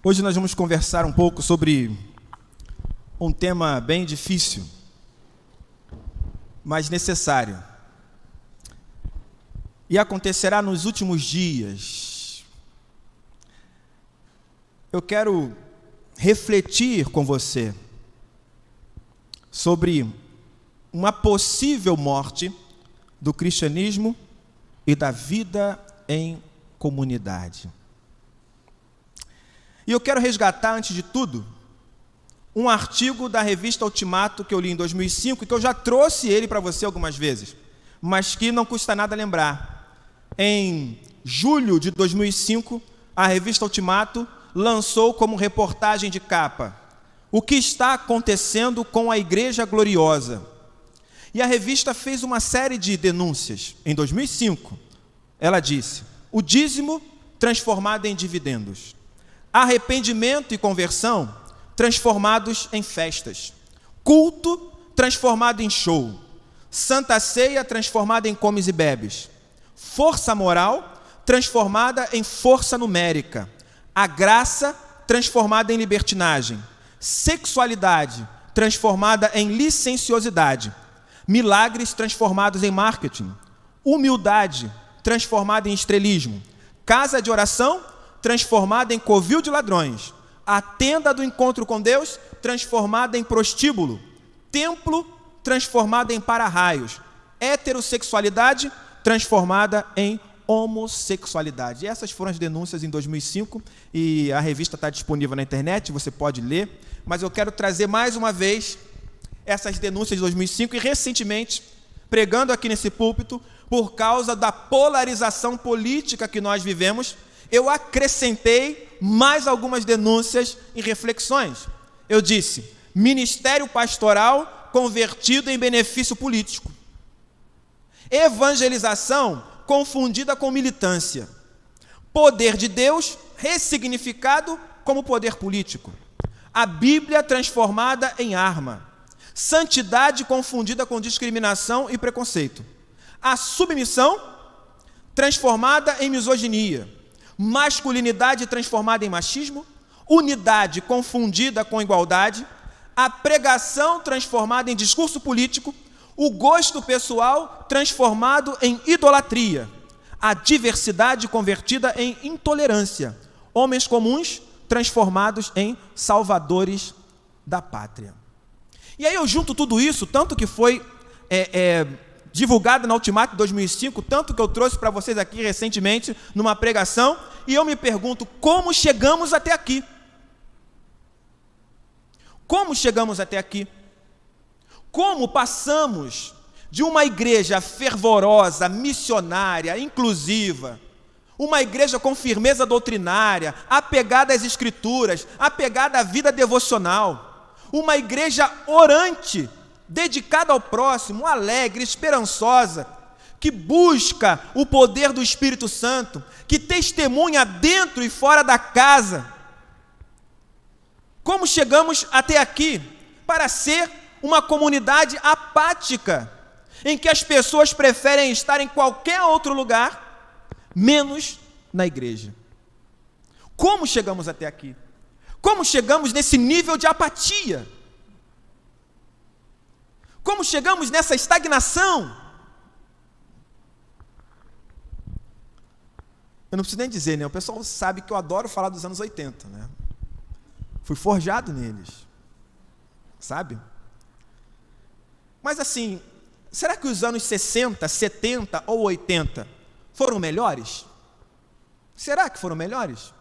Hoje nós vamos conversar um pouco sobre um tema bem difícil, mas necessário. E acontecerá nos últimos dias. Eu quero refletir com você sobre uma possível morte do cristianismo e da vida em comunidade. E eu quero resgatar, antes de tudo, um artigo da revista Ultimato que eu li em 2005 e que eu já trouxe ele para você algumas vezes, mas que não custa nada lembrar. Em julho de 2005, a revista Ultimato lançou como reportagem de capa: o que está acontecendo com a Igreja Gloriosa? E a revista fez uma série de denúncias. Em 2005, ela disse: o dízimo transformado em dividendos, arrependimento e conversão transformados em festas, culto transformado em show, santa ceia transformada em comes e bebes, força moral transformada em força numérica, a graça transformada em libertinagem, sexualidade transformada em licenciosidade, milagres transformados em marketing, humildade transformada em estrelismo, casa de oração transformada em covil de ladrões, a tenda do encontro com Deus transformada em prostíbulo, templo transformado em para-raios, heterossexualidade transformada em homossexualidade. E essas foram as denúncias em 2005 e a revista está disponível na internet, você pode ler, mas eu quero trazer mais uma vez essas denúncias de 2005 e recentemente, pregando aqui nesse púlpito, por causa da polarização política que nós vivemos, eu acrescentei mais algumas denúncias e reflexões. Eu disse: ministério pastoral convertido em benefício político, evangelização confundida com militância, poder de Deus ressignificado como poder político, a Bíblia transformada em arma, santidade confundida com discriminação e preconceito, a submissão transformada em misoginia, masculinidade transformada em machismo, unidade confundida com igualdade, a pregação transformada em discurso político, o gosto pessoal transformado em idolatria, a diversidade convertida em intolerância, homens comuns transformados em salvadores da pátria. E aí eu junto tudo isso, tanto que foi divulgado na Ultimato de 2005, tanto que eu trouxe para vocês aqui recentemente numa pregação, e eu me pergunto: como chegamos até aqui? Como chegamos até aqui? Como passamos de uma igreja fervorosa, missionária, inclusiva, uma igreja com firmeza doutrinária, apegada às Escrituras, apegada à vida devocional, uma igreja orante, dedicada ao próximo, alegre, esperançosa, que busca o poder do Espírito Santo, que testemunha dentro e fora da casa. Como chegamos até aqui para ser uma comunidade apática, em que as pessoas preferem estar em qualquer outro lugar, menos na igreja? Como chegamos até aqui? Como chegamos nesse nível de apatia? Como chegamos nessa estagnação? Eu não preciso nem dizer, né? O pessoal sabe que eu adoro falar dos anos 80, né? Fui forjado neles, sabe? Mas assim, será que os anos 60, 70 ou 80 foram melhores? Será que foram melhores?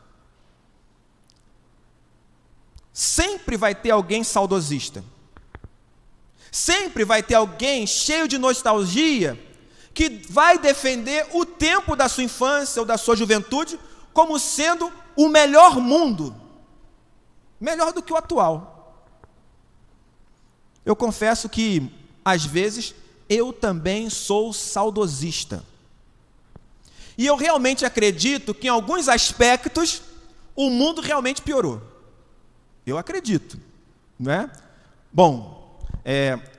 Sempre vai ter alguém saudosista. Sempre vai ter alguém cheio de nostalgia que vai defender o tempo da sua infância ou da sua juventude como sendo o melhor mundo, melhor do que o atual. Eu confesso que, às vezes, eu também sou saudosista. E eu realmente acredito que, em alguns aspectos, o mundo realmente piorou. Eu acredito, não é? Bom,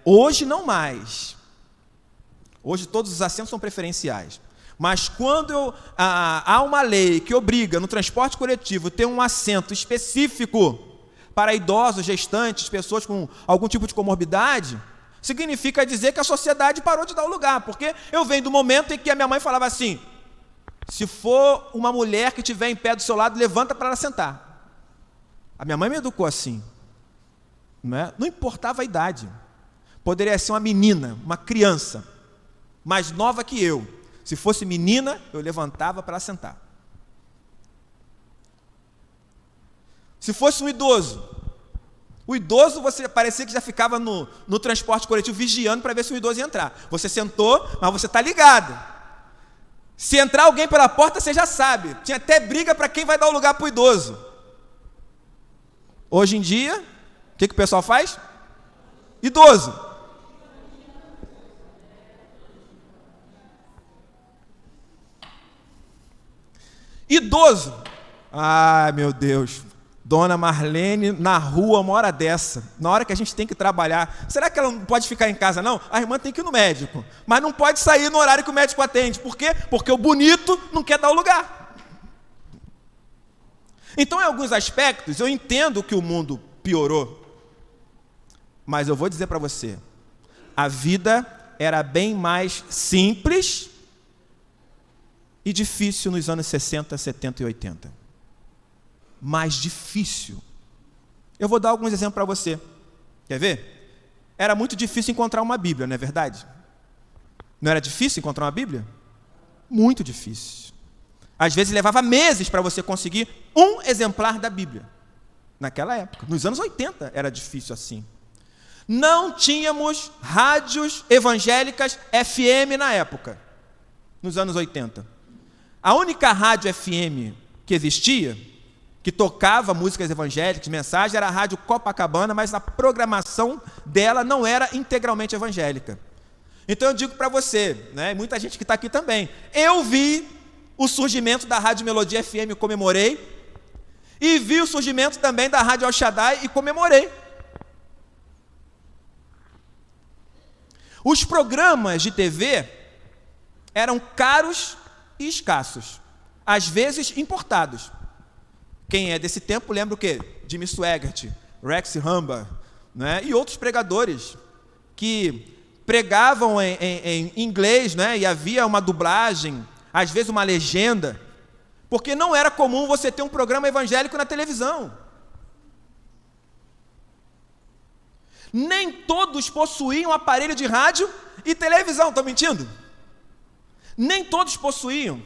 hoje não mais. Hoje todos os assentos são preferenciais. Mas quando há uma lei que obriga no transporte coletivo ter um assento específico para idosos, gestantes, pessoas com algum tipo de comorbidade, significa dizer que a sociedade parou de dar o lugar. Porque eu venho do momento em que a minha mãe falava assim: se for uma mulher que estiver em pé do seu lado, levanta para ela sentar. A minha mãe me educou assim. Não importava a idade. Poderia ser uma menina, uma criança, mais nova que eu. Se fosse menina, eu levantava para sentar. Se fosse um idoso, o idoso, você parecia que já ficava no transporte coletivo vigiando para ver se o idoso ia entrar. Você sentou, mas você está ligado. Se entrar alguém pela porta, você já sabe. Tinha até briga para quem vai dar o lugar para o idoso. Hoje em dia, o que o pessoal faz? Idoso. Idoso. Ai, meu Deus. Dona Marlene na rua uma hora dessa, na hora que a gente tem que trabalhar. Será que ela não pode ficar em casa, não? A irmã tem que ir no médico, mas não pode sair no horário que o médico atende. Por quê? Porque o bonito não quer dar o lugar. Então, em alguns aspectos, eu entendo que o mundo piorou, mas eu vou dizer para você, a vida era bem mais simples e difícil nos anos 60, 70 e 80. Mais difícil. Eu vou dar alguns exemplos para você. Quer ver? Era muito difícil encontrar uma Bíblia, não é verdade? Não era difícil encontrar uma Bíblia? Muito difícil. Às vezes levava meses para você conseguir um exemplar da Bíblia. Naquela época. Nos anos 80 era difícil assim. Não tínhamos rádios evangélicas FM na época. Nos anos 80. A única rádio FM que existia, que tocava músicas evangélicas, mensagem, era a Rádio Copacabana, mas a programação dela não era integralmente evangélica. Então eu digo para você, muita gente que está aqui também, eu vi o surgimento da Rádio Melodia FM e comemorei, e vi o surgimento também da Rádio El Shaddai e comemorei. Os programas de TV eram caros e escassos, às vezes importados. Quem é desse tempo lembra o quê? Jimmy Swaggart, Rex Humbard, e outros pregadores que pregavam em inglês, e havia uma dublagem, às vezes uma legenda, porque não era comum você ter um programa evangélico na televisão. Nem todos possuíam aparelho de rádio e televisão, estou mentindo? Nem todos possuíam.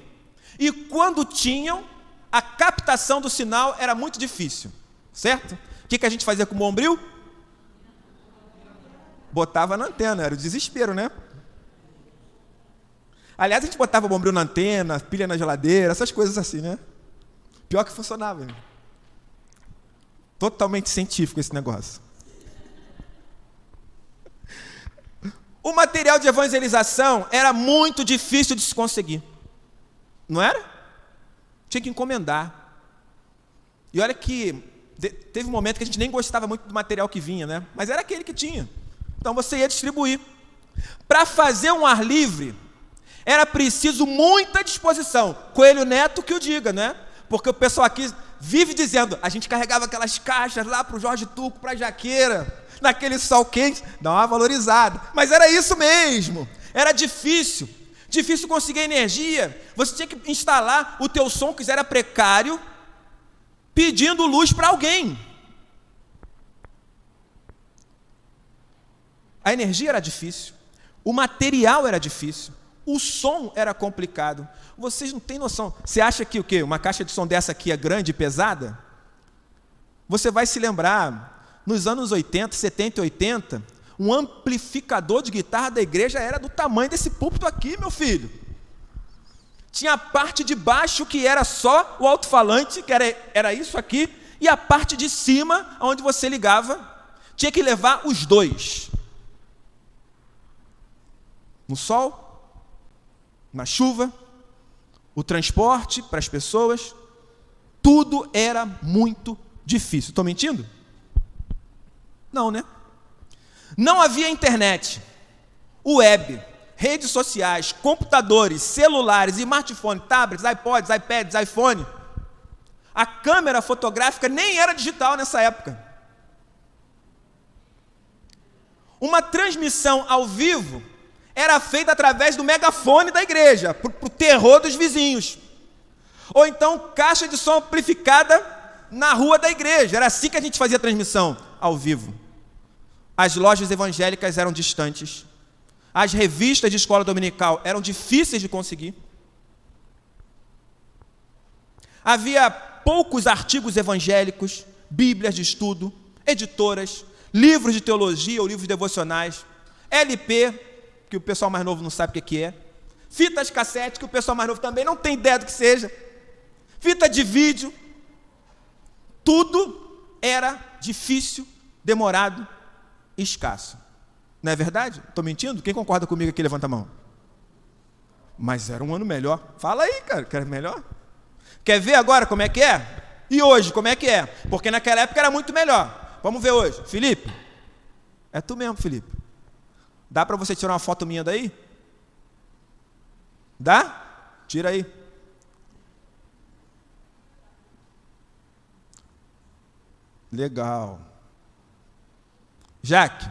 E quando tinham, a captação do sinal era muito difícil, certo? O que a gente fazia com o bombril? Botava na antena, era o desespero, né? Aliás, a gente botava o bombril na antena, pilha na geladeira, essas coisas assim, né? Pior que funcionava. Hein? Totalmente científico esse negócio. O material de evangelização era muito difícil de se conseguir. Não era? Tinha que encomendar. E olha que teve um momento que a gente nem gostava muito do material que vinha, né? Mas era aquele que tinha. Então você ia distribuir. Para fazer um ar livre, era preciso muita disposição. Coelho Neto que o diga, né? Porque o pessoal aqui vive dizendo, a gente carregava aquelas caixas lá para o Jorge Tuco, para a Jaqueira, naquele sol quente, dá uma valorizada. Mas era isso mesmo. Era difícil conseguir energia. Você tinha que instalar o teu som, que era precário, pedindo luz para alguém. A energia era difícil, o material era difícil, o som era complicado. Vocês não têm noção. Você acha que o quê? Uma caixa de som dessa aqui é grande e pesada? Você vai se lembrar, nos anos 80, 70 e 80, um amplificador de guitarra da igreja era do tamanho desse púlpito aqui, meu filho. Tinha a parte de baixo que era só o alto-falante, que era isso aqui, e a parte de cima, onde você ligava, tinha que levar os dois. No sol, na chuva, o transporte para as pessoas, tudo era muito difícil. Estou mentindo? Não, né? Não havia internet, web, redes sociais, computadores, celulares, smartphones, tablets, iPods, iPads, iPhone. A câmera fotográfica nem era digital nessa época. Uma transmissão ao vivo era feita através do megafone da igreja, para o terror dos vizinhos. Ou então, caixa de som amplificada na rua da igreja. Era assim que a gente fazia a transmissão ao vivo. As lojas evangélicas eram distantes. As revistas de escola dominical eram difíceis de conseguir. Havia poucos artigos evangélicos, bíblias de estudo, editoras, livros de teologia ou livros devocionais, LP, que o pessoal mais novo não sabe o que é, fitas cassete, que o pessoal mais novo também não tem ideia do que seja, fita de vídeo. Tudo era difícil, demorado e escasso. Não é verdade? Estou mentindo? Quem concorda comigo aqui, levanta a mão. Mas era um ano melhor. Fala aí, cara, que era melhor. Quer ver agora como é que é? E hoje, como é que é? Porque naquela época era muito melhor. Vamos ver hoje. Felipe? É tu mesmo, Felipe. Dá para você tirar uma foto minha daí? Dá? Tira aí. Legal. Jaque,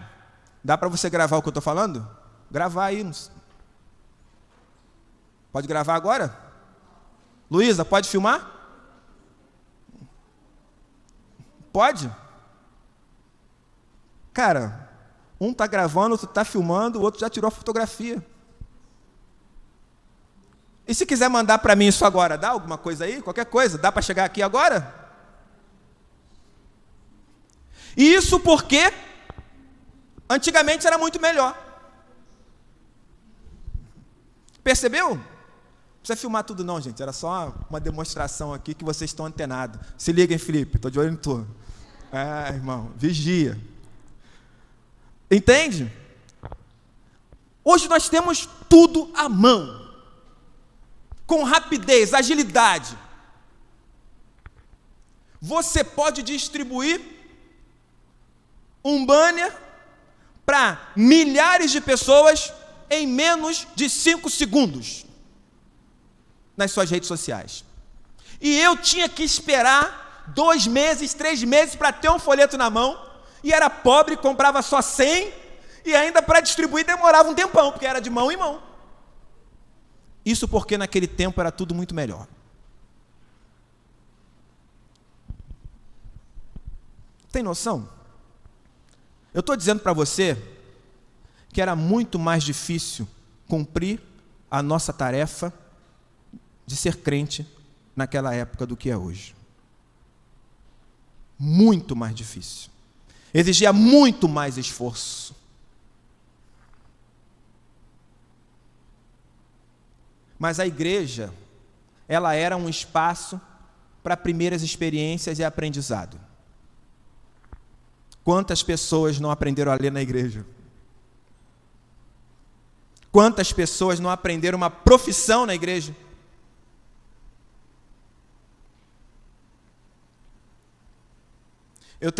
dá para você gravar o que eu estou falando? Gravar aí. Pode gravar agora? Luísa, pode filmar? Pode? Cara, um está gravando, outro está filmando, o outro já tirou a fotografia. E se quiser mandar para mim isso agora, dá alguma coisa aí? Qualquer coisa, dá para chegar aqui agora? E isso porque antigamente era muito melhor. Percebeu? Não precisa filmar tudo não, gente. Era só uma demonstração aqui que vocês estão antenados. Se liguem, Felipe. Estou de olho em tu. Irmão, vigia. Entende? Hoje nós temos tudo à mão. Com rapidez, agilidade. Você pode distribuir um banner para milhares de pessoas em menos de 5 segundos nas suas redes sociais. E eu tinha que esperar 2 meses, 3 meses para ter um folheto na mão, e era pobre, comprava só 100, e ainda para distribuir demorava um tempão, porque era de mão em mão. Isso porque naquele tempo era tudo muito melhor. Tem noção? Eu estou dizendo para você que era muito mais difícil cumprir a nossa tarefa de ser crente naquela época do que é hoje. Muito mais difícil. Exigia muito mais esforço. Mas a igreja, ela era um espaço para primeiras experiências e aprendizado. Quantas pessoas não aprenderam a ler na igreja? Quantas pessoas não aprenderam uma profissão na igreja? Eu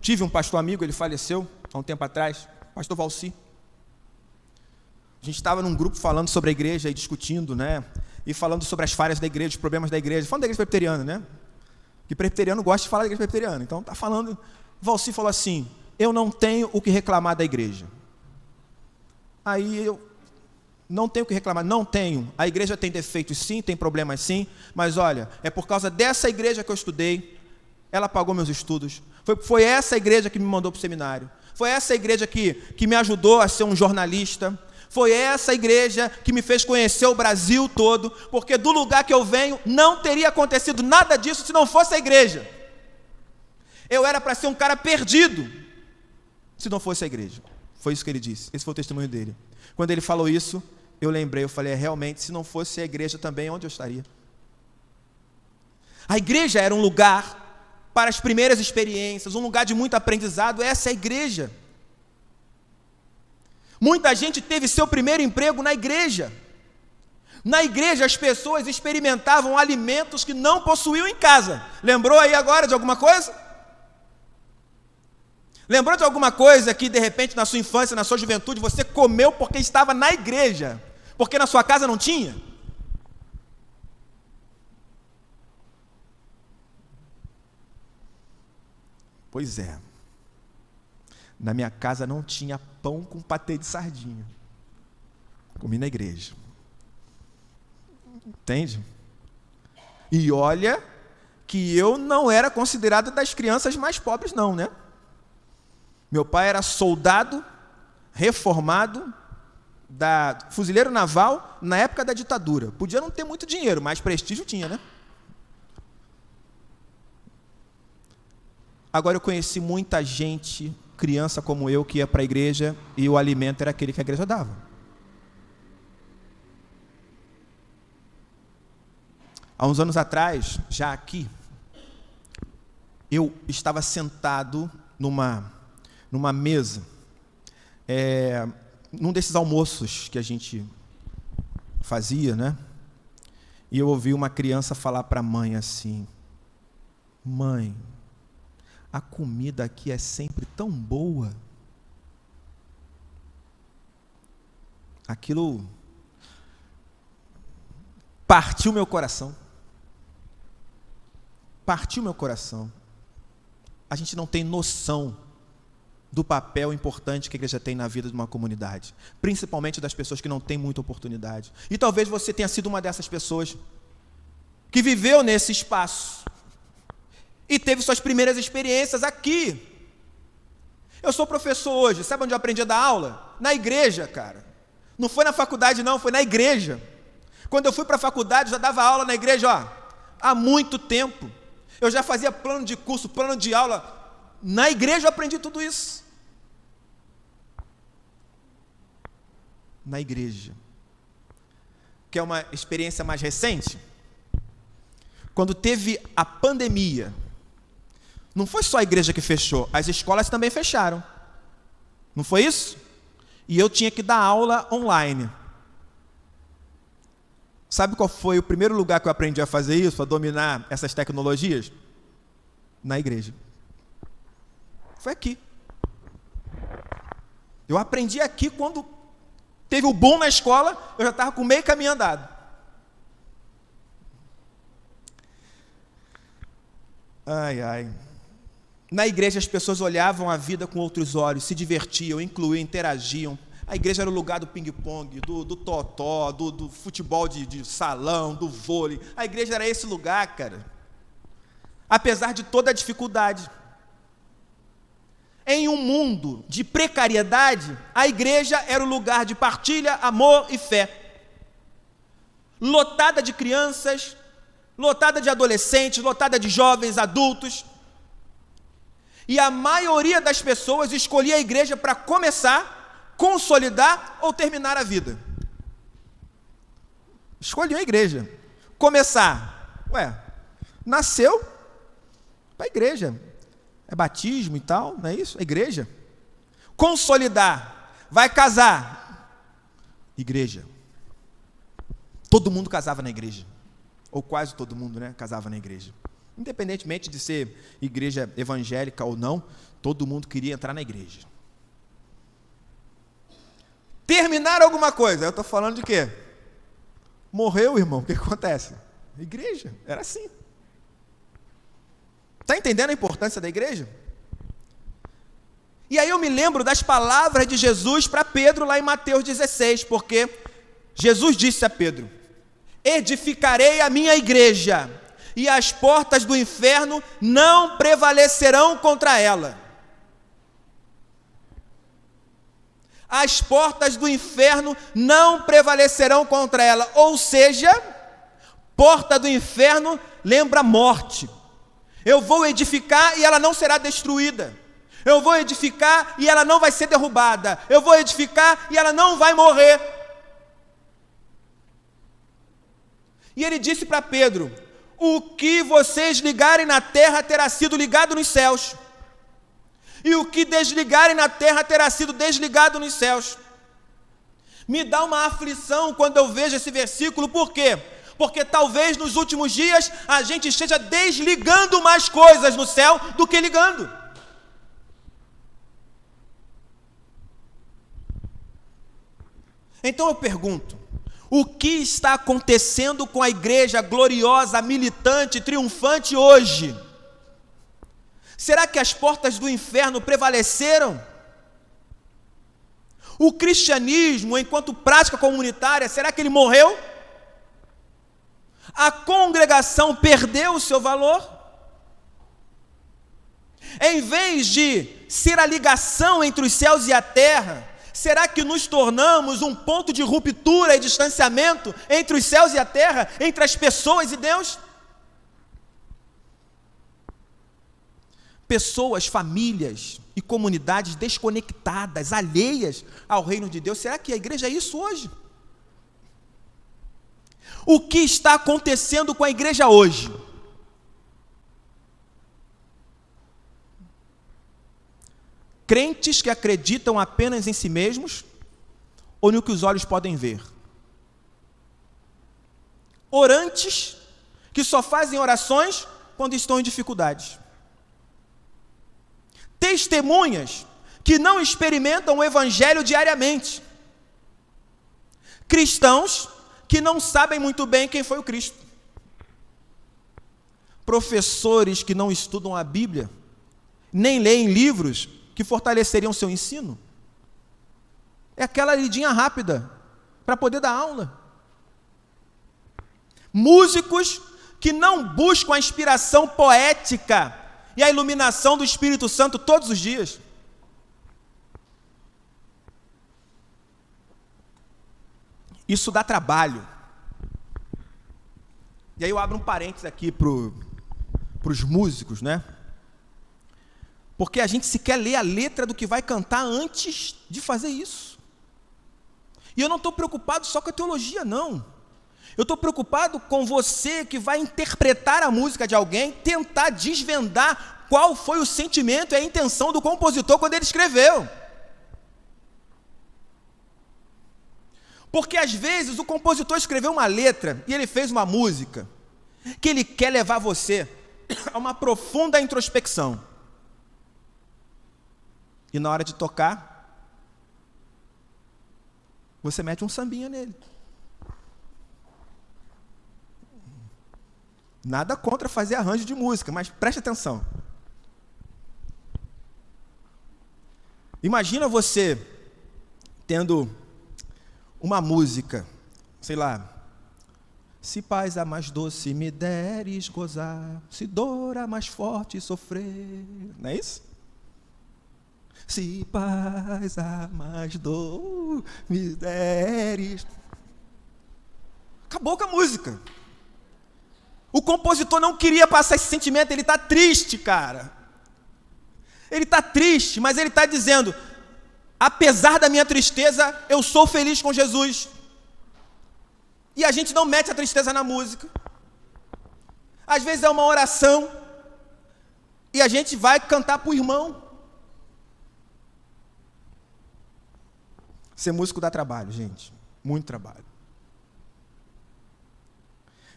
tive um pastor amigo, ele faleceu há um tempo atrás, pastor Valci. A gente estava num grupo falando sobre a igreja e discutindo, né? E falando sobre as falhas da igreja, os problemas da igreja. Falando da igreja presbiteriana, né? Que presbiteriano gosta de falar da igreja presbiteriana. Então, está falando... Valci falou assim, eu não tenho o que reclamar da igreja. Aí eu não tenho o que reclamar, não tenho. A igreja tem defeitos sim, tem problemas sim, mas olha, é por causa dessa igreja que eu estudei, ela pagou meus estudos. Foi essa igreja que me mandou para o seminário. Foi essa igreja que me ajudou a ser um jornalista. Foi essa igreja que me fez conhecer o Brasil todo, porque do lugar que eu venho não teria acontecido nada disso se não fosse a igreja. Eu era para ser um cara perdido se não fosse a igreja. Foi isso que ele disse. Esse foi o testemunho dele. Quando ele falou isso, eu lembrei, eu falei, realmente, se não fosse a igreja também, onde eu estaria? A igreja era um lugar para as primeiras experiências, um lugar de muito aprendizado. Essa é a igreja. Muita gente teve seu primeiro emprego na igreja. Na igreja as pessoas experimentavam alimentos que não possuíam em casa. Lembrou aí agora de alguma coisa? Lembrou de alguma coisa que, de repente, na sua infância, na sua juventude, você comeu porque estava na igreja, porque na sua casa não tinha? Pois é. Na minha casa não tinha pão com patê de sardinha. Comi na igreja. Entende? E olha que eu não era considerado das crianças mais pobres, não, né? Meu pai era soldado, reformado, fuzileiro naval, na época da ditadura. Podia não ter muito dinheiro, mas prestígio tinha, né? Agora eu conheci muita gente, criança como eu, que ia para a igreja e o alimento era aquele que a igreja dava. Há uns anos atrás, já aqui, eu estava sentado numa mesa, num desses almoços que a gente fazia, né? E eu ouvi uma criança falar para a mãe assim: mãe, a comida aqui é sempre tão boa. Aquilo partiu meu coração. Partiu meu coração. A gente não tem noção do papel importante que a igreja tem na vida de uma comunidade, principalmente das pessoas que não têm muita oportunidade. E talvez você tenha sido uma dessas pessoas que viveu nesse espaço e teve suas primeiras experiências aqui. Eu sou professor hoje, sabe onde eu aprendi a dar aula? Na igreja, cara. Não foi na faculdade não, foi na igreja. Quando eu fui para a faculdade, eu já dava aula na igreja, há muito tempo. Eu já fazia plano de curso, plano de aula. Na igreja eu aprendi tudo isso. Na igreja. Que é uma experiência mais recente. Quando teve a pandemia, não foi só a igreja que fechou, as escolas também fecharam. Não foi isso? E eu tinha que dar aula online. Sabe qual foi o primeiro lugar que eu aprendi a fazer isso, a dominar essas tecnologias? Na igreja. Foi aqui. Eu aprendi aqui quando teve o boom na escola, eu já estava com meio caminho andado. Ai, ai. Na igreja as pessoas olhavam a vida com outros olhos, se divertiam, incluíam, interagiam. A igreja era o lugar do ping-pong, do totó, do futebol de salão, do vôlei. A igreja era esse lugar, cara. Apesar de toda a dificuldade. Em um mundo de precariedade, a igreja era o lugar de partilha, amor e fé. Lotada de crianças, lotada de adolescentes, lotada de jovens, adultos. E a maioria das pessoas escolhia a igreja para começar, consolidar ou terminar a vida. Escolhiam a igreja. Começar. Nasceu para a igreja. É batismo e tal, não é isso? É igreja. Consolidar. Vai casar. Igreja. Todo mundo casava na igreja. Ou quase todo mundo, né? Casava na igreja. Independentemente de ser igreja evangélica ou não, todo mundo queria entrar na igreja. Terminar alguma coisa. Eu estou falando de quê? Morreu, irmão. O que acontece? Igreja. Era assim. Está entendendo a importância da igreja? E aí eu me lembro das palavras de Jesus para Pedro lá em Mateus 16, porque Jesus disse a Pedro: edificarei a minha igreja, e as portas do inferno não prevalecerão contra ela. As portas do inferno não prevalecerão contra ela. Ou seja, porta do inferno lembra morte. Eu vou edificar e ela não será destruída. Eu vou edificar e ela não vai ser derrubada. Eu vou edificar e ela não vai morrer. E ele disse para Pedro: o que vocês ligarem na terra terá sido ligado nos céus, e o que desligarem na terra terá sido desligado nos céus. Me dá uma aflição quando eu vejo esse versículo. Por quê? Porque talvez nos últimos dias a gente esteja desligando mais coisas no céu do que ligando. Então eu pergunto, o que está acontecendo com a igreja gloriosa, militante, triunfante hoje? Será que as portas do inferno prevaleceram? O cristianismo, enquanto prática comunitária, será que ele morreu? A congregação perdeu o seu valor? Em vez de ser a ligação entre os céus e a terra, será que nos tornamos um ponto de ruptura e distanciamento entre os céus e a terra, entre as pessoas e Deus? Pessoas, famílias e comunidades desconectadas, alheias ao reino de Deus. Será que a igreja é isso hoje? O que está acontecendo com a igreja hoje? Crentes que acreditam apenas em si mesmos ou no que os olhos podem ver? Orantes que só fazem orações quando estão em dificuldades? Testemunhas que não experimentam o evangelho diariamente? Cristãos que não sabem muito bem quem foi o Cristo? Professores que não estudam a Bíblia, nem leem livros que fortaleceriam seu ensino? É aquela lidinha rápida para poder dar aula. Músicos que não buscam a inspiração poética e a iluminação do Espírito Santo todos os dias. Isso dá trabalho. E aí eu abro um parênteses aqui para os músicos, né? Porque a gente sequer lê a letra do que vai cantar antes de fazer isso. E eu não estou preocupado só com a teologia, não. Eu estou preocupado com você que vai interpretar a música de alguém, tentar desvendar qual foi o sentimento e a intenção do compositor quando ele escreveu. Porque às vezes o compositor escreveu uma letra e ele fez uma música que ele quer levar você a uma profunda introspecção. E na hora de tocar, você mete um sambinha nele. Nada contra fazer arranjo de música, mas preste atenção. Imagina você tendo uma música, sei lá, se paz a mais doce me deres gozar, se dor a mais forte sofrer, não é isso? Se paz a mais dor me deres. Acabou com a música. O compositor não queria passar esse sentimento, ele está triste, cara. Ele está triste, mas ele está dizendo, apesar da minha tristeza, eu sou feliz com Jesus. E a gente não mete a tristeza na música. Às vezes é uma oração, e a gente vai cantar para o irmão. Ser músico dá trabalho, gente, muito trabalho.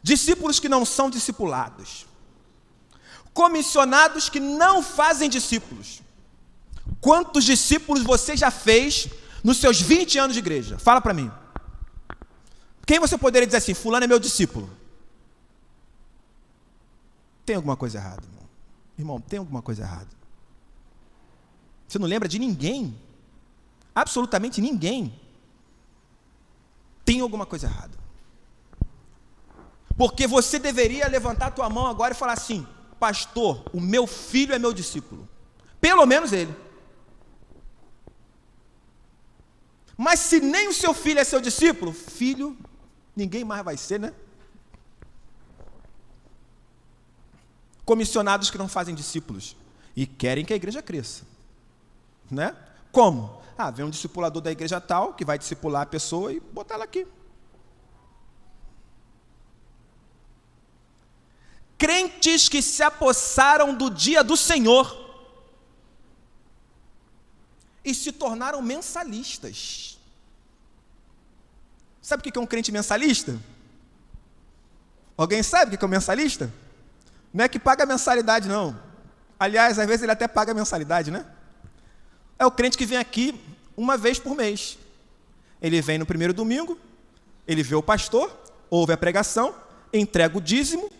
Discípulos que não são discipulados. Comissionados que não fazem discípulos. Quantos discípulos você já fez nos seus 20 anos de igreja? Fala para mim. Quem você poderia dizer assim, fulano é meu discípulo? Tem alguma coisa errada, irmão. Irmão, tem alguma coisa errada. Você não lembra de ninguém? Absolutamente ninguém. Tem alguma coisa errada. Porque você deveria levantar a tua mão agora e falar assim, pastor, o meu filho é meu discípulo. Pelo menos ele. Mas se nem o seu filho é seu discípulo, filho, ninguém mais vai ser, né? Comissionados que não fazem discípulos e querem que a igreja cresça. Né? Como? Vem um discipulador da igreja tal, que vai discipular a pessoa e botar ela aqui. Crentes que se apossaram do dia do Senhor e se tornaram mensalistas. Sabe o que é um crente mensalista? Alguém sabe o que é um mensalista? Não é que paga mensalidade, não. Aliás, às vezes ele até paga mensalidade, né? É o crente que vem aqui uma vez por mês. Ele vem no primeiro domingo, ele vê o pastor, ouve a pregação, entrega o dízimo,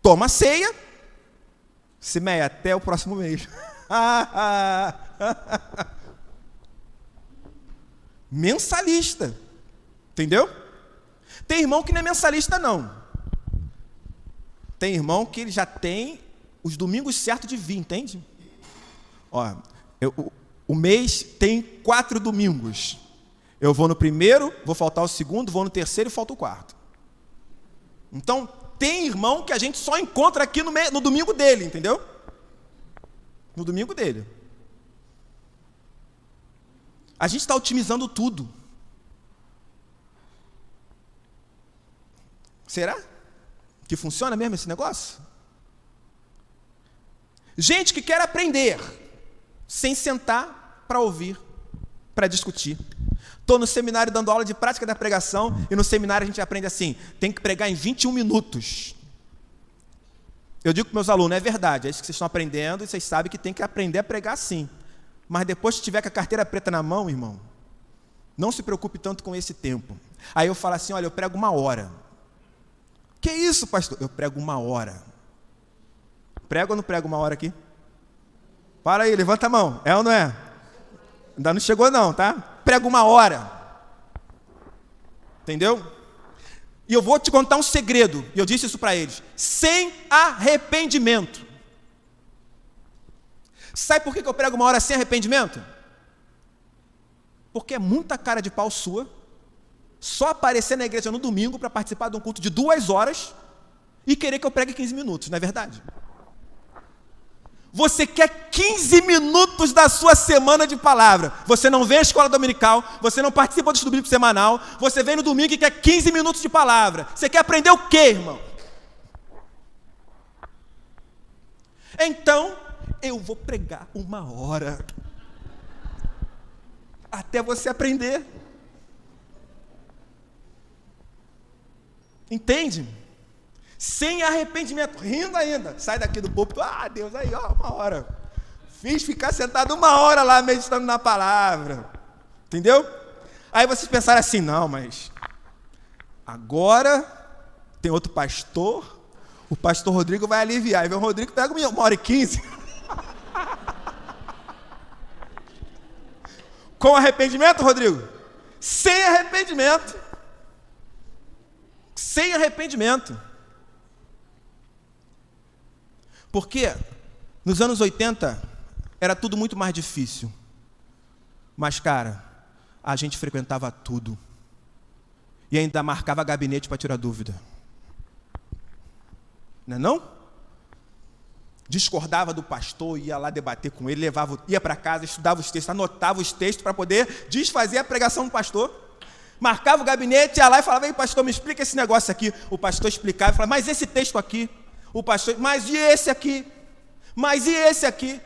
toma a ceia, Simeia, até o próximo mês. Mensalista, entendeu? Tem irmão que não é mensalista, não. Tem irmão que ele já tem os domingos certos de vir, entende? Ó, o mês tem 4 domingos. Eu vou no primeiro, vou faltar o segundo, vou no terceiro e falta o quarto. Então, tem irmão que a gente só encontra aqui no domingo dele, entendeu? No domingo dele. A gente está otimizando tudo. Será que funciona mesmo esse negócio? Gente que quer aprender, sem sentar para ouvir, para discutir. Estou no seminário dando aula de prática da pregação, e no seminário a gente aprende assim, tem que pregar em 21 minutos. Eu digo para meus alunos, é verdade, é isso que vocês estão aprendendo, e vocês sabem que tem que aprender a pregar assim. Mas depois que tiver com a carteira preta na mão, irmão, não se preocupe tanto com esse tempo. Aí eu falo assim, olha, eu prego 1 hora. Que isso, pastor? Eu prego 1 hora. Prego ou não prego 1 hora aqui? Para aí, levanta a mão. É ou não é? Ainda não chegou não, tá? Prego 1 hora. Entendeu? E eu vou te contar um segredo. E eu disse isso para eles. Sem arrependimento. Sabe por que eu prego 1 hora sem arrependimento? Porque é muita cara de pau sua só aparecer na igreja no domingo para participar de um culto de 2 horas e querer que eu pregue 15 minutos, não é verdade? Você quer 15 minutos da sua semana de palavra. Você não vem à escola dominical, você não participa do estudo bíblico semanal, você vem no domingo e quer 15 minutos de palavra. Você quer aprender o quê, irmão? Então, eu vou pregar 1 hora. Até você aprender. Entende? Sem arrependimento, rindo ainda. Sai daqui do púlpito, Deus, aí, 1 hora. Fiz ficar sentado 1 hora lá meditando na palavra. Entendeu? Aí vocês pensaram assim, não, mas agora tem outro pastor, o pastor Rodrigo vai aliviar. Aí vem o Rodrigo, pega 1h15. Com arrependimento, Rodrigo? Sem arrependimento. Sem arrependimento. Porque nos anos 80 era tudo muito mais difícil. Mas, cara, a gente frequentava tudo. E ainda marcava gabinete para tirar dúvida. Não é não? Discordava do pastor, ia lá debater com ele, ia para casa, estudava os textos, anotava os textos para poder desfazer a pregação do pastor. Marcava o gabinete, ia lá e falava, ei, pastor, me explica esse negócio aqui. O pastor explicava e falava, mas esse texto aqui? O pastor, mas e esse aqui? Mas e esse aqui?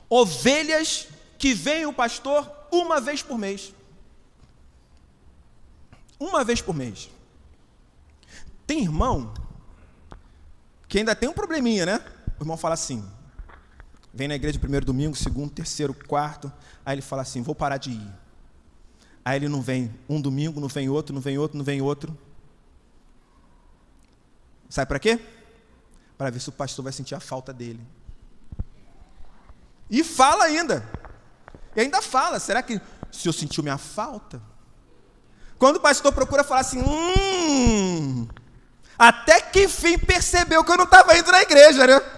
Ovelhas que veem o pastor 1 vez por mês. 1 vez por mês. Tem irmão que ainda tem um probleminha, né? O irmão fala assim, vem na igreja primeiro domingo, segundo, terceiro, quarto, aí ele fala assim, vou parar de ir. Aí ele não vem um domingo, não vem outro, não vem outro, não vem outro. Sabe para quê? Para ver se o pastor vai sentir a falta dele. E fala ainda. E ainda fala, será que se eu sentiu minha falta? Quando o pastor procura falar assim, até que enfim percebeu que eu não estava indo na igreja, né?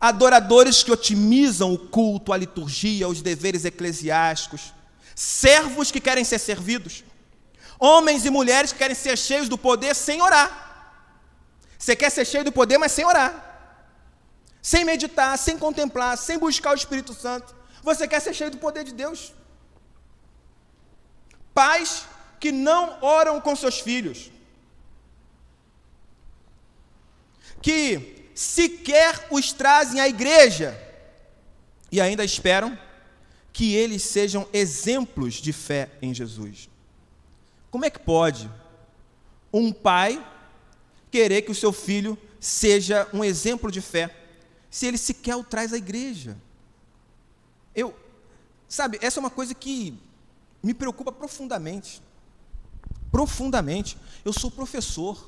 Adoradores que otimizam o culto, a liturgia, os deveres eclesiásticos, servos que querem ser servidos, homens e mulheres que querem ser cheios do poder sem orar. Você quer ser cheio do poder, mas sem orar, sem meditar, sem contemplar, sem buscar o Espírito Santo. Você quer ser cheio do poder de Deus. Pais que não oram com seus filhos, que sequer os trazem à igreja e ainda esperam que eles sejam exemplos de fé em Jesus. Como é que pode um pai querer que o seu filho seja um exemplo de fé, se ele sequer o traz à igreja? Sabe, essa é uma coisa que me preocupa profundamente. Profundamente. Eu sou professor,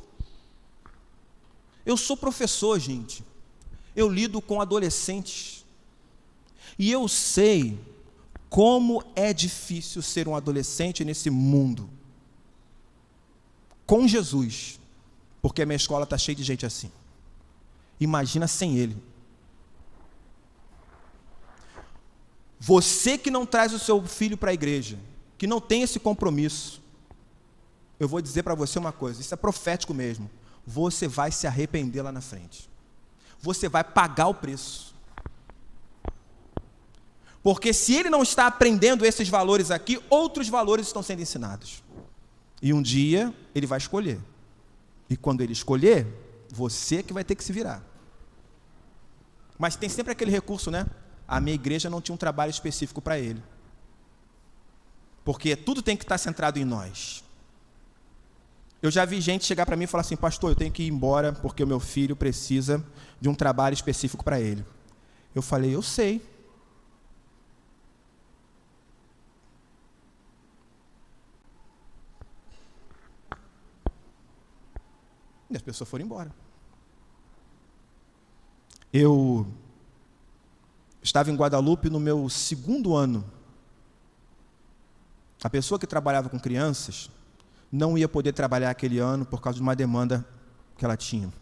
gente. Eu lido com adolescentes. E eu sei como é difícil ser um adolescente nesse mundo. Com Jesus. Porque a minha escola está cheia de gente assim. Imagina sem ele. Você que não traz o seu filho para a igreja, que não tem esse compromisso, eu vou dizer para você uma coisa, isso é profético mesmo, você vai se arrepender lá na frente. Você vai pagar o preço. Porque se ele não está aprendendo esses valores aqui, outros valores estão sendo ensinados. E um dia ele vai escolher. E quando ele escolher, você que vai ter que se virar. Mas tem sempre aquele recurso, né? A minha igreja não tinha um trabalho específico para ele. Porque tudo tem que estar centrado em nós. Eu já vi gente chegar para mim e falar assim: pastor, eu tenho que ir embora porque o meu filho precisa de um trabalho específico para ele. Eu falei: eu sei. E as pessoas foram embora. Eu estava em Guadalupe no meu 2º ano. A pessoa que trabalhava com crianças não ia poder trabalhar aquele ano por causa de uma demanda que ela tinha.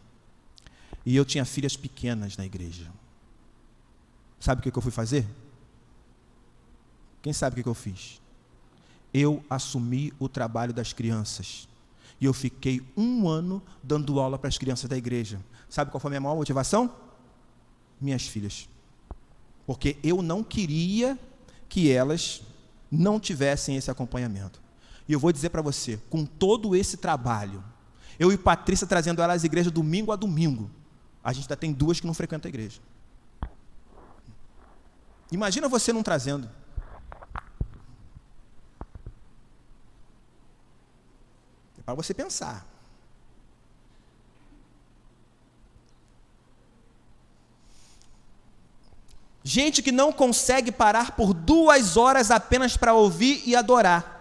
E eu tinha filhas pequenas na igreja. Sabe o que eu fui fazer? Quem sabe o que eu fiz? Eu assumi o trabalho das crianças. E eu fiquei 1 ano dando aula para as crianças da igreja. Sabe qual foi a minha maior motivação? Minhas filhas. Porque eu não queria que elas não tivessem esse acompanhamento. E eu vou dizer para você, com todo esse trabalho, eu e Patrícia trazendo elas às igrejas domingo a domingo, a gente ainda tem 2 que não frequentam a igreja. Imagina você não trazendo. É para você pensar. Gente que não consegue parar por 2 horas apenas para ouvir e adorar.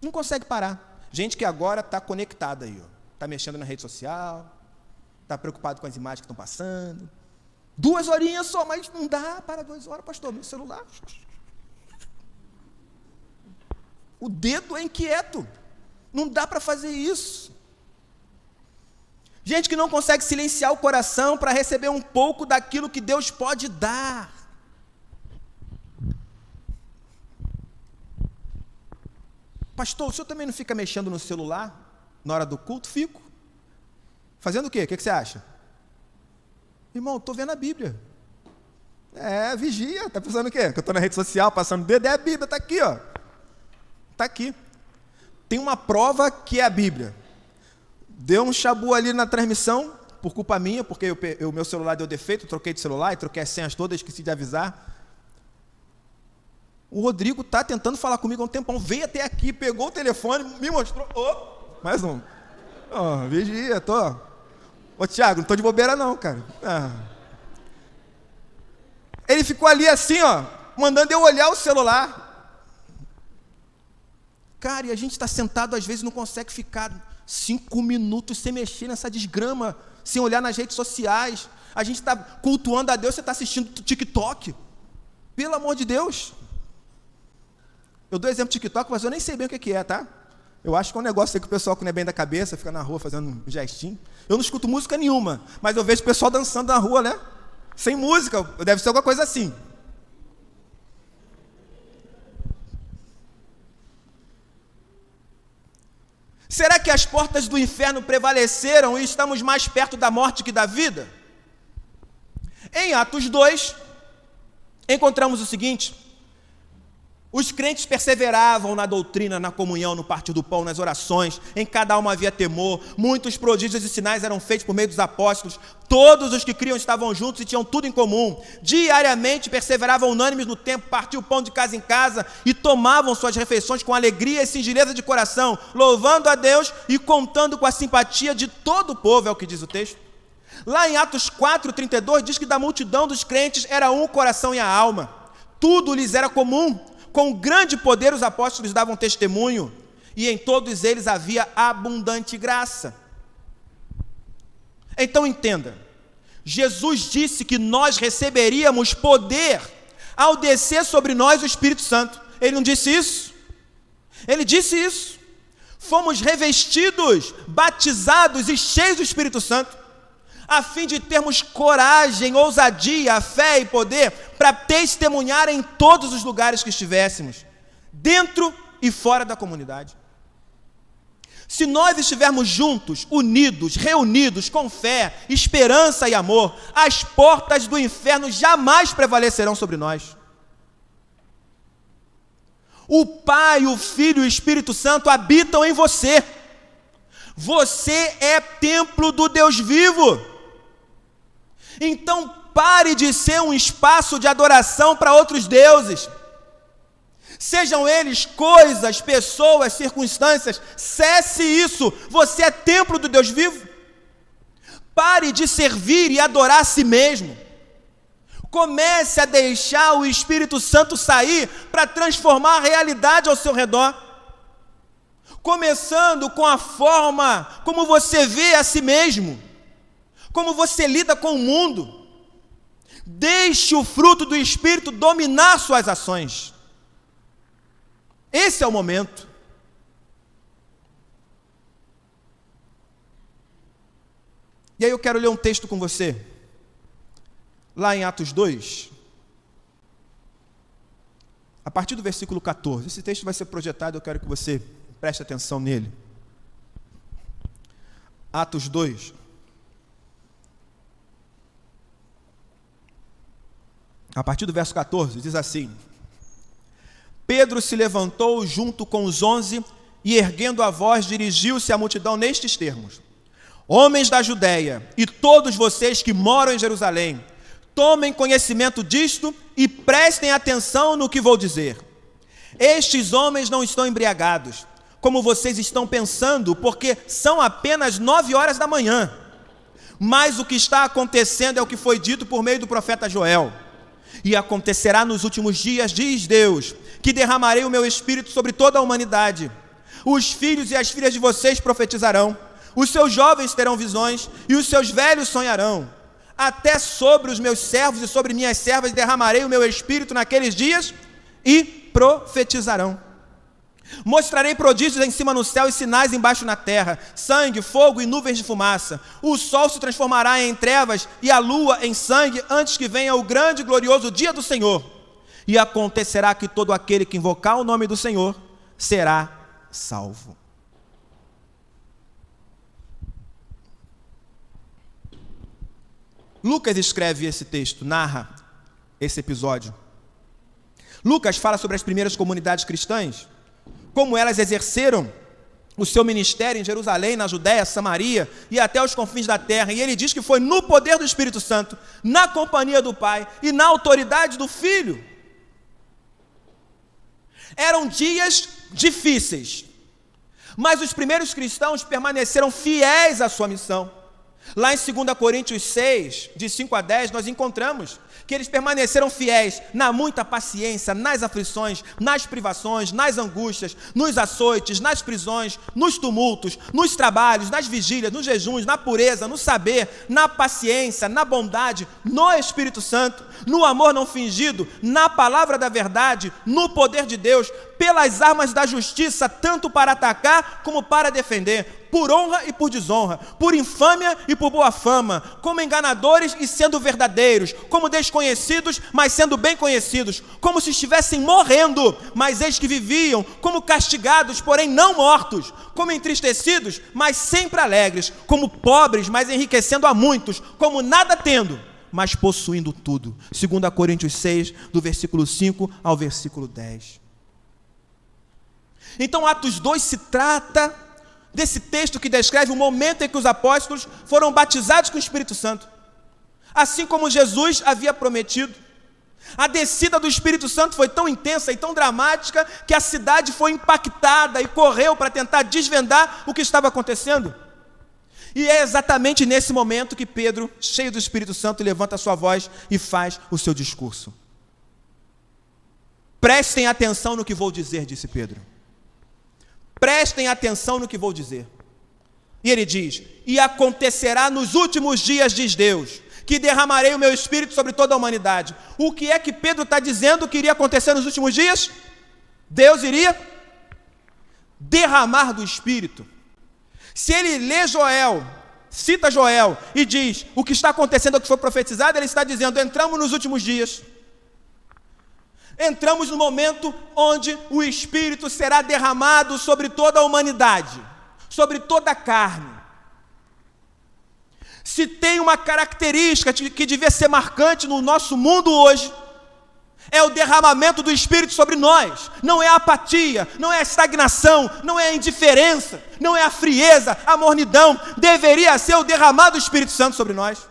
Não consegue parar. Gente que agora está conectada aí, está mexendo na rede social, está preocupado com as imagens que estão passando. 2 horinhas só, mas não dá para 2 horas, pastor, meu celular. O dedo é inquieto. Não dá para fazer isso. Gente que não consegue silenciar o coração para receber um pouco daquilo que Deus pode dar. Pastor, o senhor também não fica mexendo no celular na hora do culto? Fico. Fazendo o quê? O que você acha? Irmão, estou vendo a Bíblia. Vigia. Está pensando o quê? Que eu estou na rede social passando dedo? É a Bíblia, está aqui, ó. Está aqui. Tem uma prova que é a Bíblia. Deu um chabu ali na transmissão, por culpa minha, porque o meu celular deu defeito, eu troquei de celular e troquei as senhas todas, esqueci de avisar. O Rodrigo está tentando falar comigo há um tempão, veio até aqui, pegou o telefone, me mostrou. Mais um. Vigia, tô. Tiago, não estou de bobeira não, cara. Ele ficou ali assim, mandando eu olhar o celular. Cara, e a gente está sentado, às vezes não consegue ficar 5 minutos sem mexer nessa desgrama, sem olhar nas redes sociais. A gente está cultuando a Deus, você está assistindo TikTok. Pelo amor de Deus. Eu dou exemplo de TikTok, mas eu nem sei bem o que é, tá? Eu acho que é um negócio aí que o pessoal que não é bem da cabeça, fica na rua fazendo um gestinho. Eu não escuto música nenhuma, mas eu vejo o pessoal dançando na rua, né? Sem música, deve ser alguma coisa assim. Será que as portas do inferno prevaleceram e estamos mais perto da morte que da vida? Em Atos 2, encontramos o seguinte: Os crentes perseveravam na doutrina, na comunhão, no partir do pão, nas orações. Em cada alma havia temor. Muitos prodígios e sinais eram feitos por meio dos apóstolos. Todos os que criam estavam juntos e tinham tudo em comum. Diariamente perseveravam unânimes no templo, partiam o pão de casa em casa e tomavam suas refeições com alegria e singeleza de coração, louvando a Deus e contando com a simpatia de todo o povo, é o que diz o texto. Lá em Atos 4:32 diz que da multidão dos crentes era um o coração e a alma. Tudo lhes era comum. Com grande poder os apóstolos davam testemunho, e em todos eles havia abundante graça. Então entenda, Jesus disse que nós receberíamos poder ao descer sobre nós o Espírito Santo. Ele não disse isso? Ele disse isso. Fomos revestidos, batizados e cheios do Espírito Santo, a fim de termos coragem, ousadia, fé e poder para testemunhar em todos os lugares que estivéssemos, dentro e fora da comunidade. Se nós estivermos juntos, unidos, reunidos, com fé, esperança e amor, as portas do inferno jamais prevalecerão sobre nós. O Pai, o Filho e o Espírito Santo habitam em você. Você é templo do Deus vivo. Então pare de ser um espaço de adoração para outros deuses. Sejam eles coisas, pessoas, circunstâncias, cesse isso. Você é templo do Deus vivo. Pare de servir e adorar a si mesmo. Comece a deixar o Espírito Santo sair para transformar a realidade ao seu redor. Começando com a forma como você vê a si mesmo, como você lida com o mundo. Deixe o fruto do Espírito dominar suas ações. Esse é o momento. E aí eu quero ler um texto com você, lá em Atos 2, a partir do versículo 14. Esse texto vai ser projetado, eu quero que você preste atenção nele. Atos 2. A partir do verso 14, diz assim: Pedro se levantou junto com os 11 e, erguendo a voz, dirigiu-se à multidão nestes termos: Homens da Judéia e todos vocês que moram em Jerusalém, tomem conhecimento disto e prestem atenção no que vou dizer. Estes homens não estão embriagados, como vocês estão pensando, porque são apenas 9 horas da manhã. Mas o que está acontecendo é o que foi dito por meio do profeta Joel. E acontecerá nos últimos dias, diz Deus, que derramarei o meu espírito sobre toda a humanidade. Os filhos e as filhas de vocês profetizarão, os seus jovens terão visões e os seus velhos sonharão. Até sobre os meus servos e sobre minhas servas derramarei o meu espírito naqueles dias e profetizarão. Mostrarei prodígios em cima no céu e sinais embaixo na terra, sangue, fogo e nuvens de fumaça. O sol se transformará em trevas e a lua em sangue antes que venha o grande e glorioso dia do Senhor. E acontecerá que todo aquele que invocar o nome do Senhor será salvo. Lucas escreve esse texto, narra esse episódio. Lucas fala sobre as primeiras comunidades cristãs, como elas exerceram o seu ministério em Jerusalém, na Judéia, Samaria e até os confins da terra. E ele diz que foi no poder do Espírito Santo, na companhia do Pai e na autoridade do Filho. Eram dias difíceis, mas os primeiros cristãos permaneceram fiéis à sua missão. Lá em 2 Coríntios 6, de 5 a 10, nós encontramos que eles permaneceram fiéis na muita paciência, nas aflições, nas privações, nas angústias, nos açoites, nas prisões, nos tumultos, nos trabalhos, nas vigílias, nos jejuns, na pureza, no saber, na paciência, na bondade, no Espírito Santo, no amor não fingido, na palavra da verdade, no poder de Deus, pelas armas da justiça, tanto para atacar como para defender, por honra e por desonra, por infâmia e por boa fama, como enganadores e sendo verdadeiros, como desconhecidos, mas sendo bem conhecidos, como se estivessem morrendo, mas eis que viviam, como castigados, porém não mortos, como entristecidos, mas sempre alegres, como pobres, mas enriquecendo a muitos, como nada tendo, mas possuindo tudo. 2 Coríntios 6, do versículo 5 ao versículo 10. Então Atos 2 se trata desse texto que descreve o momento em que os apóstolos foram batizados com o Espírito Santo. Assim como Jesus havia prometido. A descida do Espírito Santo foi tão intensa e tão dramática que a cidade foi impactada e correu para tentar desvendar o que estava acontecendo. E é exatamente nesse momento que Pedro, cheio do Espírito Santo, levanta a sua voz e faz o seu discurso. Prestem atenção no que vou dizer, disse Pedro. Prestem atenção no que vou dizer. E ele diz: e acontecerá nos últimos dias, diz Deus, que derramarei o meu Espírito sobre toda a humanidade. O que é que Pedro está dizendo que iria acontecer nos últimos dias? Deus iria derramar do Espírito. Se ele lê Joel, cita Joel e diz o que está acontecendo, o que foi profetizado, ele está dizendo: entramos nos últimos dias. Entramos no momento onde o Espírito será derramado sobre toda a humanidade, sobre toda a carne. Se tem uma característica que devia ser marcante no nosso mundo hoje, é o derramamento do Espírito sobre nós. Não é a apatia, não é a estagnação, não é a indiferença, não é a frieza, a mornidão. Deveria ser o derramado do Espírito Santo sobre nós.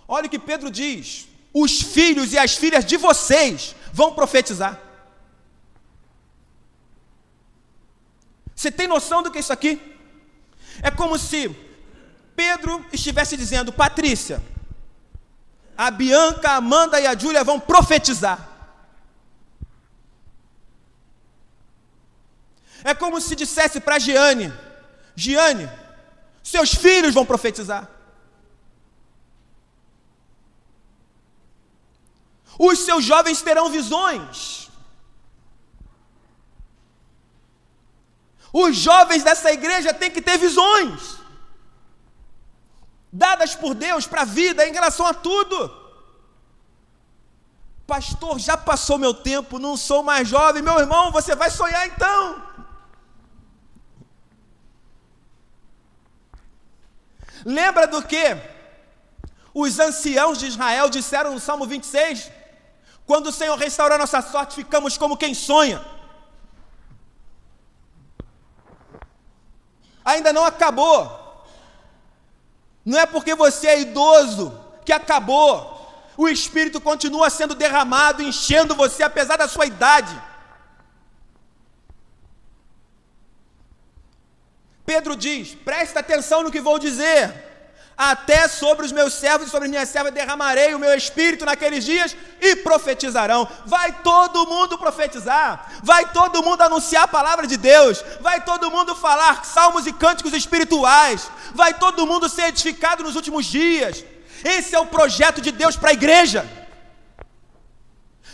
Olha o que Pedro diz: os filhos e as filhas de vocês vão profetizar. Você tem noção do que é isso aqui? É como se Pedro estivesse dizendo: Patrícia, a Bianca, a Amanda e a Júlia vão profetizar. É como se dissesse para Giane: Giane, seus filhos vão profetizar. Os seus jovens terão visões. Os jovens dessa igreja têm que ter visões dadas por Deus para a vida, em relação a tudo. Pastor, já passou meu tempo, não sou mais jovem. Meu irmão, você vai sonhar então. Lembra do que os anciãos de Israel disseram no Salmo 26? Quando o Senhor restaurar nossa sorte, ficamos como quem sonha. Ainda não acabou. Não é porque você é idoso que acabou. O Espírito continua sendo derramado, enchendo você, apesar da sua idade. Pedro diz: presta atenção no que vou dizer. Até sobre os meus servos e sobre minhas servas derramarei o meu Espírito naqueles dias e profetizarão. Vai todo mundo profetizar, vai todo mundo anunciar a palavra de Deus, vai todo mundo falar salmos e cânticos espirituais, vai todo mundo ser edificado nos últimos dias. Esse é o projeto de Deus para a igreja.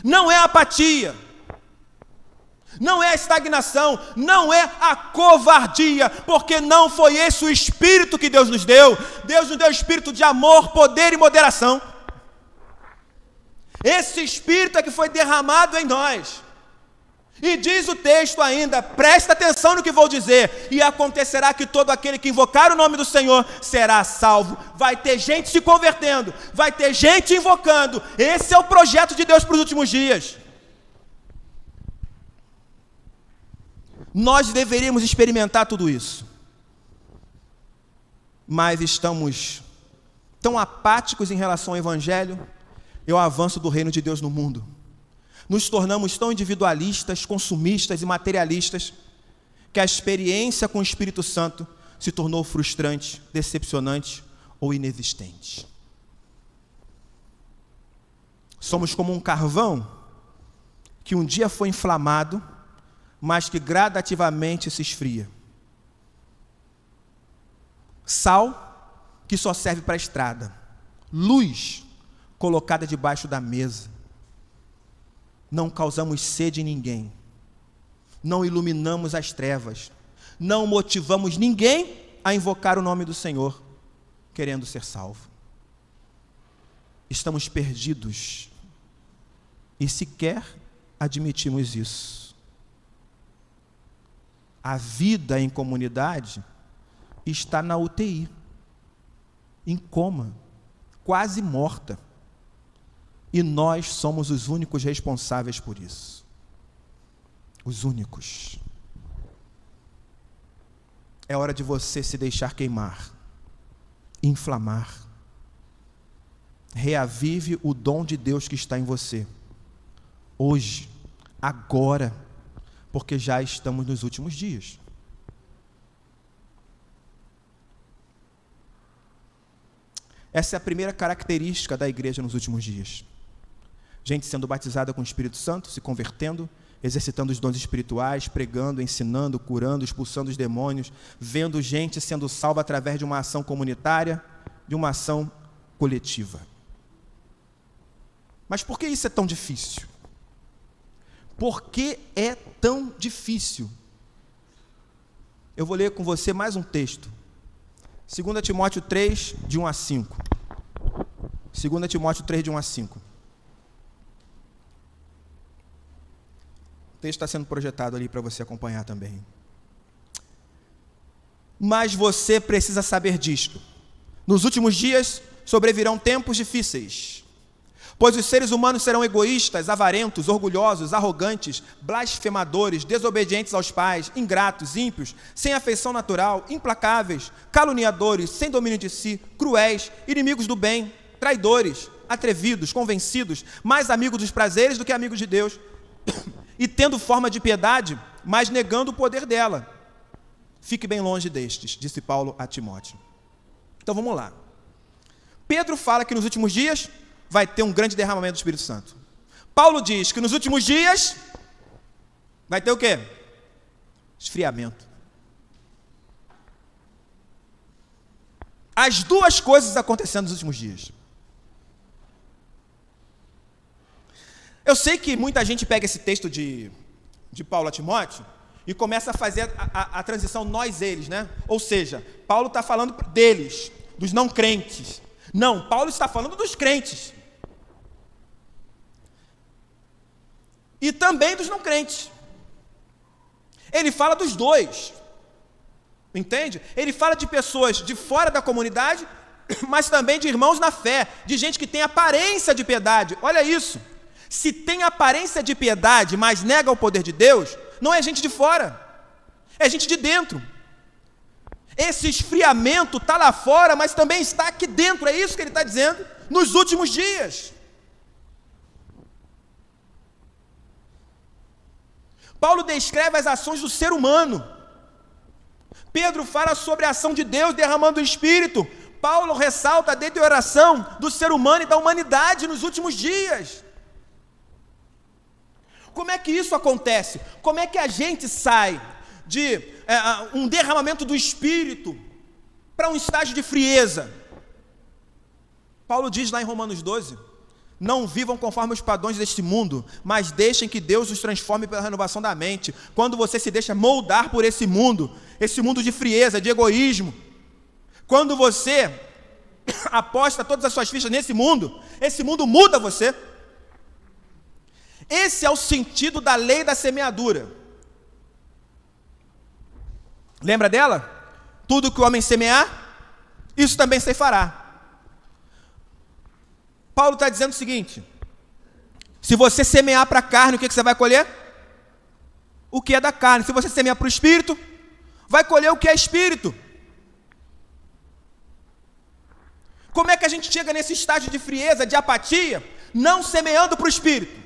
Não é apatia, não é a estagnação, não é a covardia, porque não foi esse o Espírito que Deus nos deu. Deus nos deu Espírito de amor, poder e moderação. Esse Espírito é que foi derramado em nós. E diz o texto ainda, presta atenção no que vou dizer: e acontecerá que todo aquele que invocar o nome do Senhor será salvo. Vai ter gente se convertendo, vai ter gente invocando. Esse é o projeto de Deus para os últimos dias. Nós deveríamos experimentar tudo isso, mas estamos tão apáticos em relação ao Evangelho e ao avanço do reino de Deus no mundo. Nos tornamos tão individualistas, consumistas e materialistas, que a experiência com o Espírito Santo se tornou frustrante, decepcionante ou inexistente. Somos como um carvão que um dia foi inflamado, mas que gradativamente se esfria. Sal que só serve para a estrada. Luz colocada debaixo da mesa. Não causamos sede em ninguém. Não iluminamos as trevas. Não motivamos ninguém a invocar o nome do Senhor, querendo ser salvo. Estamos perdidos e sequer admitimos isso. A vida em comunidade está na UTI, em coma, quase morta. E nós somos os únicos responsáveis por isso. Os únicos. É hora de você se deixar queimar, inflamar. Reavive o dom de Deus que está em você. Hoje, agora, porque já estamos nos últimos dias. Essa é a primeira característica da igreja nos últimos dias. Gente sendo batizada com o Espírito Santo, se convertendo, exercitando os dons espirituais, pregando, ensinando, curando, expulsando os demônios, vendo gente sendo salva através de uma ação comunitária, de uma ação coletiva. Mas por que isso é tão difícil? Por que é tão difícil? Eu vou ler com você mais um texto. 2 Timóteo 3, de 1 a 5. 2 Timóteo 3, de 1 a 5. O texto está sendo projetado ali para você acompanhar também. Mas você precisa saber disto. Nos últimos dias sobrevirão tempos difíceis. Pois os seres humanos serão egoístas, avarentos, orgulhosos, arrogantes, blasfemadores, desobedientes aos pais, ingratos, ímpios, sem afeição natural, implacáveis, caluniadores, sem domínio de si, cruéis, inimigos do bem, traidores, atrevidos, convencidos, mais amigos dos prazeres do que amigos de Deus, e tendo forma de piedade, mas negando o poder dela. Fique bem longe destes, disse Paulo a Timóteo. Então vamos lá. Pedro fala que nos últimos dias vai ter um grande derramamento do Espírito Santo. Paulo diz que nos últimos dias vai ter o quê? Esfriamento. As duas coisas acontecendo nos últimos dias. Eu sei que muita gente pega esse texto de Paulo a Timóteo e começa a fazer a transição nós-eles, né? Ou seja, Paulo está falando deles, dos não crentes. Não, Paulo está falando dos crentes. E também dos não crentes. Ele fala dos dois. Entende? Ele fala de pessoas de fora da comunidade, mas também de irmãos na fé, de gente que tem aparência de piedade. Olha isso. Se tem aparência de piedade, mas nega o poder de Deus, não é gente de fora, é gente de dentro. Esse esfriamento está lá fora, mas também está aqui dentro, é isso que ele está dizendo, nos últimos dias. Paulo descreve as ações do ser humano. Pedro fala sobre a ação de Deus derramando o Espírito. Paulo ressalta a deterioração do ser humano e da humanidade nos últimos dias. Como é que isso acontece? Como é que a gente sai de um derramamento do Espírito para um estágio de frieza? Paulo diz lá em Romanos 12, não vivam conforme os padrões deste mundo, mas deixem que Deus os transforme pela renovação da mente. Quando você se deixa moldar por esse mundo de frieza, de egoísmo, quando você aposta todas as suas fichas nesse mundo, esse mundo muda você. Esse é o sentido da lei da semeadura. Lembra dela? Tudo que o homem semear, isso também ceifará. Paulo está dizendo o seguinte: se você semear para a carne, o que você vai colher? O que é da carne. Se você semear para o Espírito, vai colher o que é Espírito. Como é que a gente chega nesse estágio de frieza, de apatia, não semeando para o Espírito?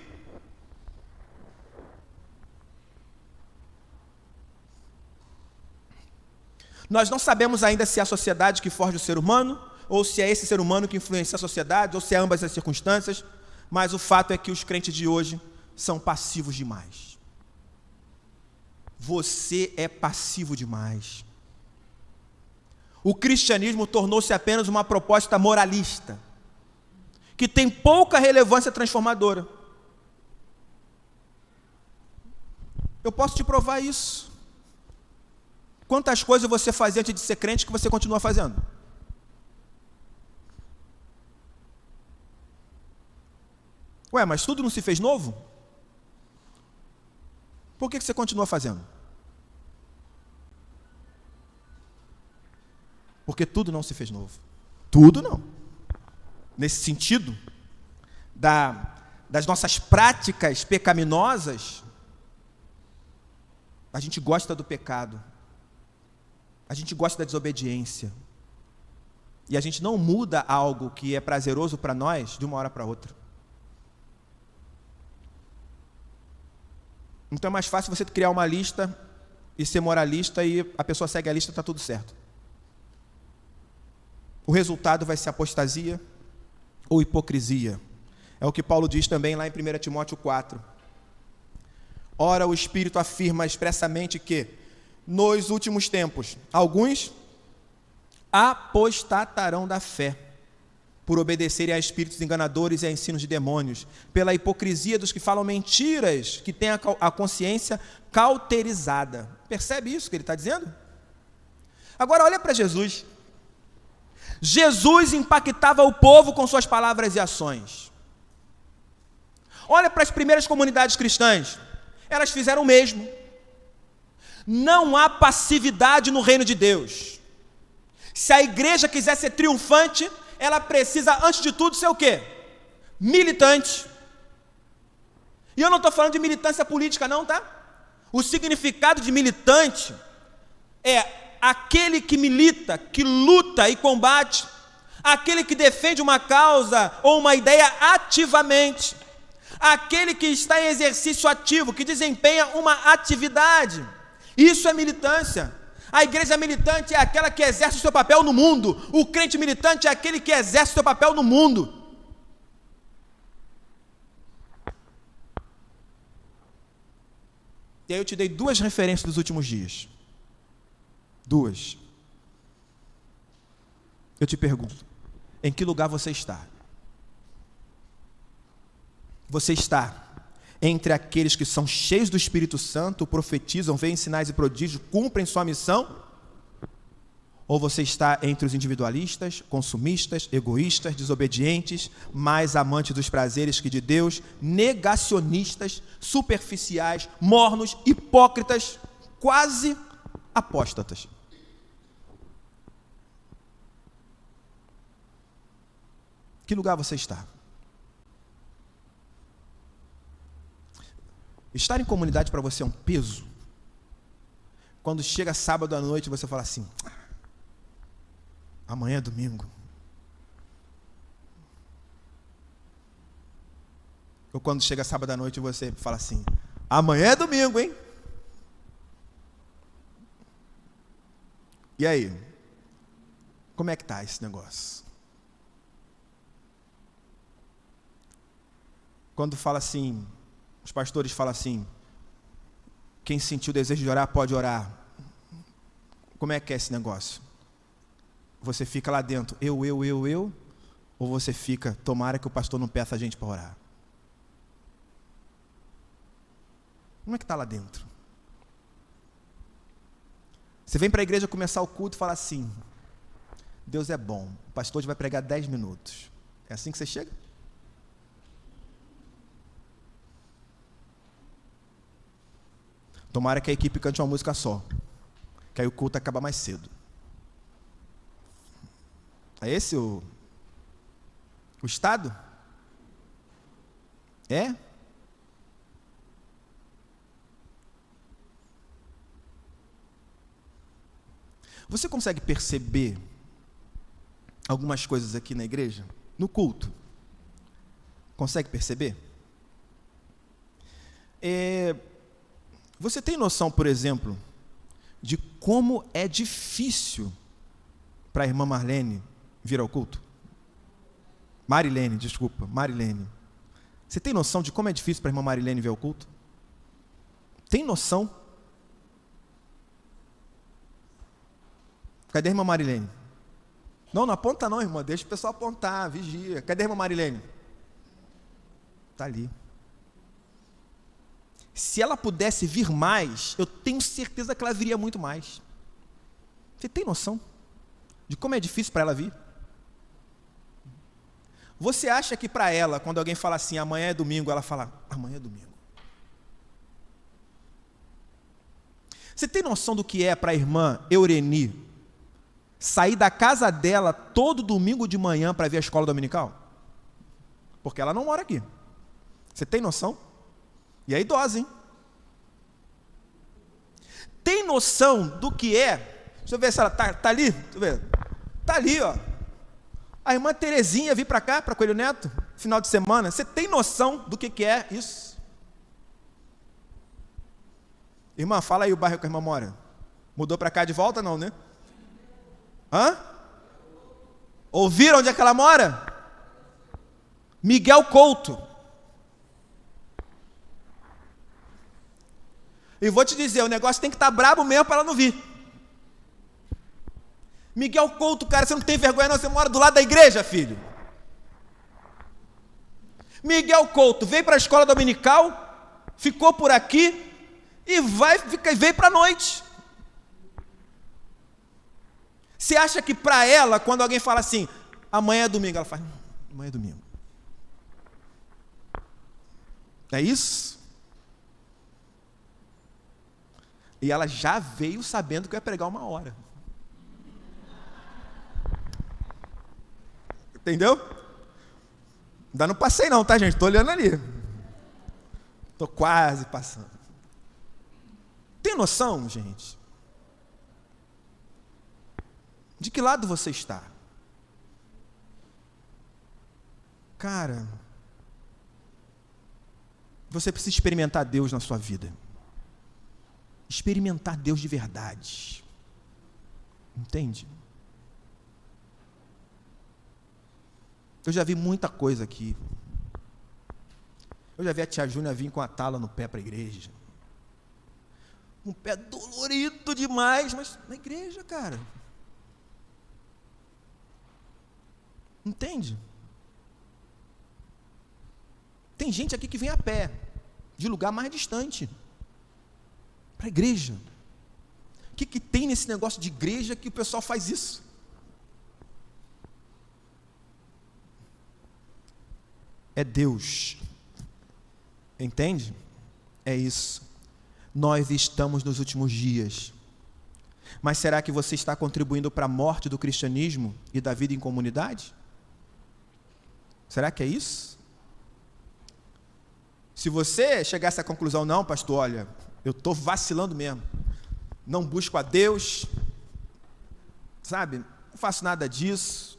Nós não sabemos ainda se é a sociedade que forja o ser humano, ou se é esse ser humano que influencia a sociedade, ou se é ambas as circunstâncias, mas o fato é que os crentes de hoje são passivos demais. Você é passivo demais. O cristianismo tornou-se apenas uma proposta moralista, que tem pouca relevância transformadora. Eu posso te provar isso. Quantas coisas você fazia antes de ser crente que você continua fazendo? Ué, mas tudo não se fez novo? Por que você continua fazendo? Porque tudo não se fez novo. Tudo não. Nesse sentido, das nossas práticas pecaminosas, a gente gosta do pecado, a gente gosta da desobediência, e a gente não muda algo que é prazeroso para nós de uma hora para outra. Então é mais fácil você criar uma lista e ser moralista e a pessoa segue a lista e está tudo certo. O resultado vai ser apostasia ou hipocrisia. É o que Paulo diz também lá em 1 Timóteo 4. Ora, o Espírito afirma expressamente que, nos últimos tempos, alguns apostatarão da fé, por obedecerem a espíritos enganadores e a ensinos de demônios, pela hipocrisia dos que falam mentiras, que têm a consciência cauterizada. Percebe isso que ele está dizendo? Agora olha para Jesus. Jesus impactava o povo com suas palavras e ações. Olha para as primeiras comunidades cristãs. Elas fizeram o mesmo. Não há passividade no reino de Deus. Se a igreja quiser ser triunfante, ela precisa, antes de tudo, ser o quê? Militante. E eu não estou falando de militância política não, tá? O significado de militante é aquele que milita, que luta e combate, aquele que defende uma causa ou uma ideia ativamente, aquele que está em exercício ativo, que desempenha uma atividade. Isso é militância. A igreja militante é aquela que exerce o seu papel no mundo. O crente militante é aquele que exerce o seu papel no mundo. E aí eu te dei 2 referências dos últimos dias. 2. Eu te pergunto, em que lugar você está? Você está entre aqueles que são cheios do Espírito Santo, profetizam, veem sinais e prodígios, cumprem sua missão? Ou você está entre os individualistas, consumistas, egoístas, desobedientes, mais amantes dos prazeres que de Deus, negacionistas, superficiais, mornos, hipócritas, quase apóstatas? Que lugar você está? Estar em comunidade para você é um peso. Quando chega sábado à noite, você fala assim: amanhã é domingo. Ou quando chega sábado à noite, você fala assim: amanhã é domingo, hein? E aí? Como é que está esse negócio? Quando fala assim, os pastores falam assim: quem sentiu o desejo de orar, pode orar. Como é que é esse negócio? Você fica lá dentro, eu? Ou você fica, tomara que o pastor não peça a gente para orar? Como é que está lá dentro? Você vem para a igreja começar o culto e fala assim: Deus é bom, o pastor vai pregar 10 minutos. É assim que você chega? Tomara que a equipe cante uma música só, que aí o culto acaba mais cedo. É esse o estado? É? Você consegue perceber algumas coisas aqui na igreja? No culto? Consegue perceber? Você tem noção, por exemplo, de como é difícil para a irmã Marilene vir ao culto? Marilene. Você tem noção de como é difícil para a irmã Marilene vir ao culto? Tem noção? Cadê a irmã Marilene? Não aponta não, irmã, deixa o pessoal apontar, vigia. Cadê a irmã Marilene? Está ali. Se ela pudesse vir mais, eu tenho certeza que ela viria muito mais. Você tem noção de como é difícil para ela vir? Você acha que para ela, quando alguém fala assim, amanhã é domingo, ela fala, amanhã é domingo? Você tem noção do que é para a irmã Eureni sair da casa dela todo domingo de manhã para ver a escola dominical? Porque ela não mora aqui. Você tem noção? E é idosa, hein? Tem noção do que é? Deixa eu ver se ela tá ali. Deixa eu ver. Tá ali, ó. A irmã Terezinha vir para cá, para Coelho Neto, final de semana. Você tem noção do que é isso? Irmã, fala aí o bairro que a irmã mora. Mudou para cá de volta, não, né? Hã? Ouviram onde é que ela mora? Miguel Couto. E vou te dizer, o negócio tem que estar brabo mesmo para ela não vir. Miguel Couto, cara, você não tem vergonha não, você mora do lado da igreja, filho. Miguel Couto veio para a escola dominical, ficou por aqui e veio para a noite. Você acha que para ela, quando alguém fala assim, amanhã é domingo, ela fala, amanhã é domingo. É isso? E ela já veio sabendo que eu ia pregar 1 hora. Entendeu? Ainda não passei não, tá, gente? Estou olhando ali. Estou quase passando. Tem noção, gente? De que lado você está? Cara, você precisa experimentar Deus na sua vida. Experimentar Deus de verdade. Entende? Eu já vi muita coisa aqui. Eu já vi a tia Júnia vir com a tala no pé para a igreja. Um pé dolorido demais, mas na igreja, cara. Entende? Tem gente aqui que vem a pé, de lugar mais distante, para a igreja. O que tem nesse negócio de igreja que o pessoal faz isso? É Deus. Entende? É isso. Nós estamos nos últimos dias. Mas será que você está contribuindo para a morte do cristianismo e da vida em comunidade? Será que é isso? Se você chegar a essa conclusão, não, pastor, olha, eu estou vacilando mesmo. Não busco a Deus, sabe? Não faço nada disso.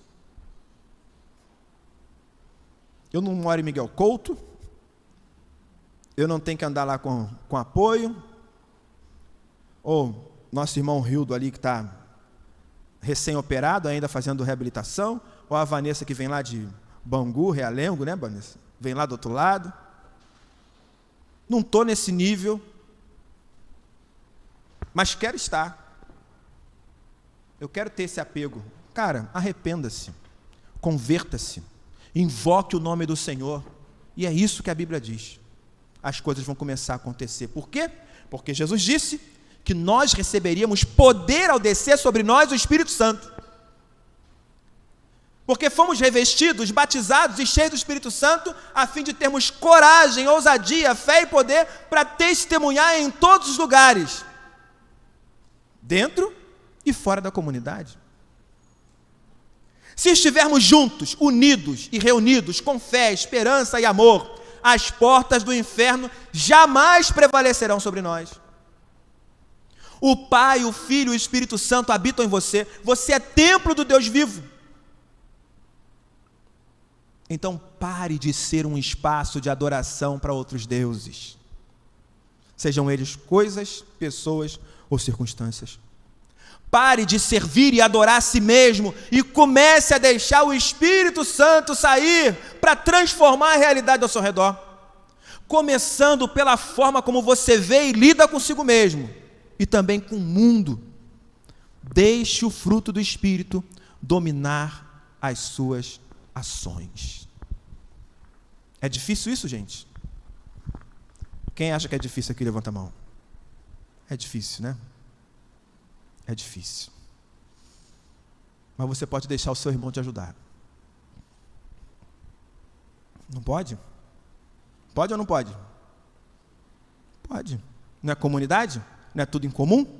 Eu não moro em Miguel Couto. Eu não tenho que andar lá com apoio. Ou nosso irmão Rildo ali que está recém-operado, ainda fazendo reabilitação. Ou a Vanessa que vem lá de Bangu, Realengo, né, Vanessa? Vem lá do outro lado. Não estou nesse nível, mas quero estar. Eu quero ter esse apego. Cara, arrependa-se, converta-se, invoque o nome do Senhor, e é isso que a Bíblia diz. As coisas vão começar a acontecer. Por quê? Porque Jesus disse que nós receberíamos poder ao descer sobre nós o Espírito Santo. Porque fomos revestidos, batizados e cheios do Espírito Santo, a fim de termos coragem, ousadia, fé e poder para testemunhar em todos os lugares, dentro e fora da comunidade. Se estivermos juntos, unidos e reunidos, com fé, esperança e amor, as portas do inferno jamais prevalecerão sobre nós. O Pai, o Filho e o Espírito Santo habitam em você. Você é templo do Deus vivo. Então pare de ser um espaço de adoração para outros deuses. Sejam eles coisas, pessoas ou circunstâncias. Pare de servir e adorar a si mesmo e comece a deixar o Espírito Santo sair para transformar a realidade ao seu redor. Começando pela forma como você vê e lida consigo mesmo e também com o mundo. Deixe o fruto do Espírito dominar as suas ações. É difícil isso, gente? Quem acha que é difícil aqui, levanta a mão. É difícil, né? É difícil. Mas você pode deixar o seu irmão te ajudar. Não pode? Pode ou não pode? Pode. Não é comunidade? Não é tudo em comum?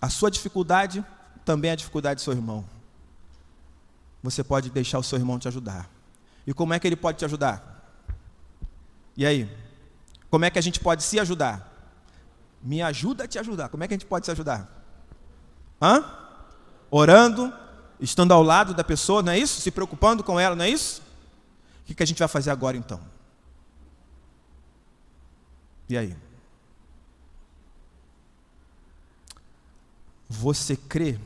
A sua dificuldade também é a dificuldade do seu irmão. Você pode deixar o seu irmão te ajudar. E como é que ele pode te ajudar? E aí? Como é que a gente pode se ajudar? Me ajuda a te ajudar. Como é que a gente pode se ajudar? Orando, estando ao lado da pessoa, não é isso? Se preocupando com ela, não é isso? O que a gente vai fazer agora então? E aí? Você crê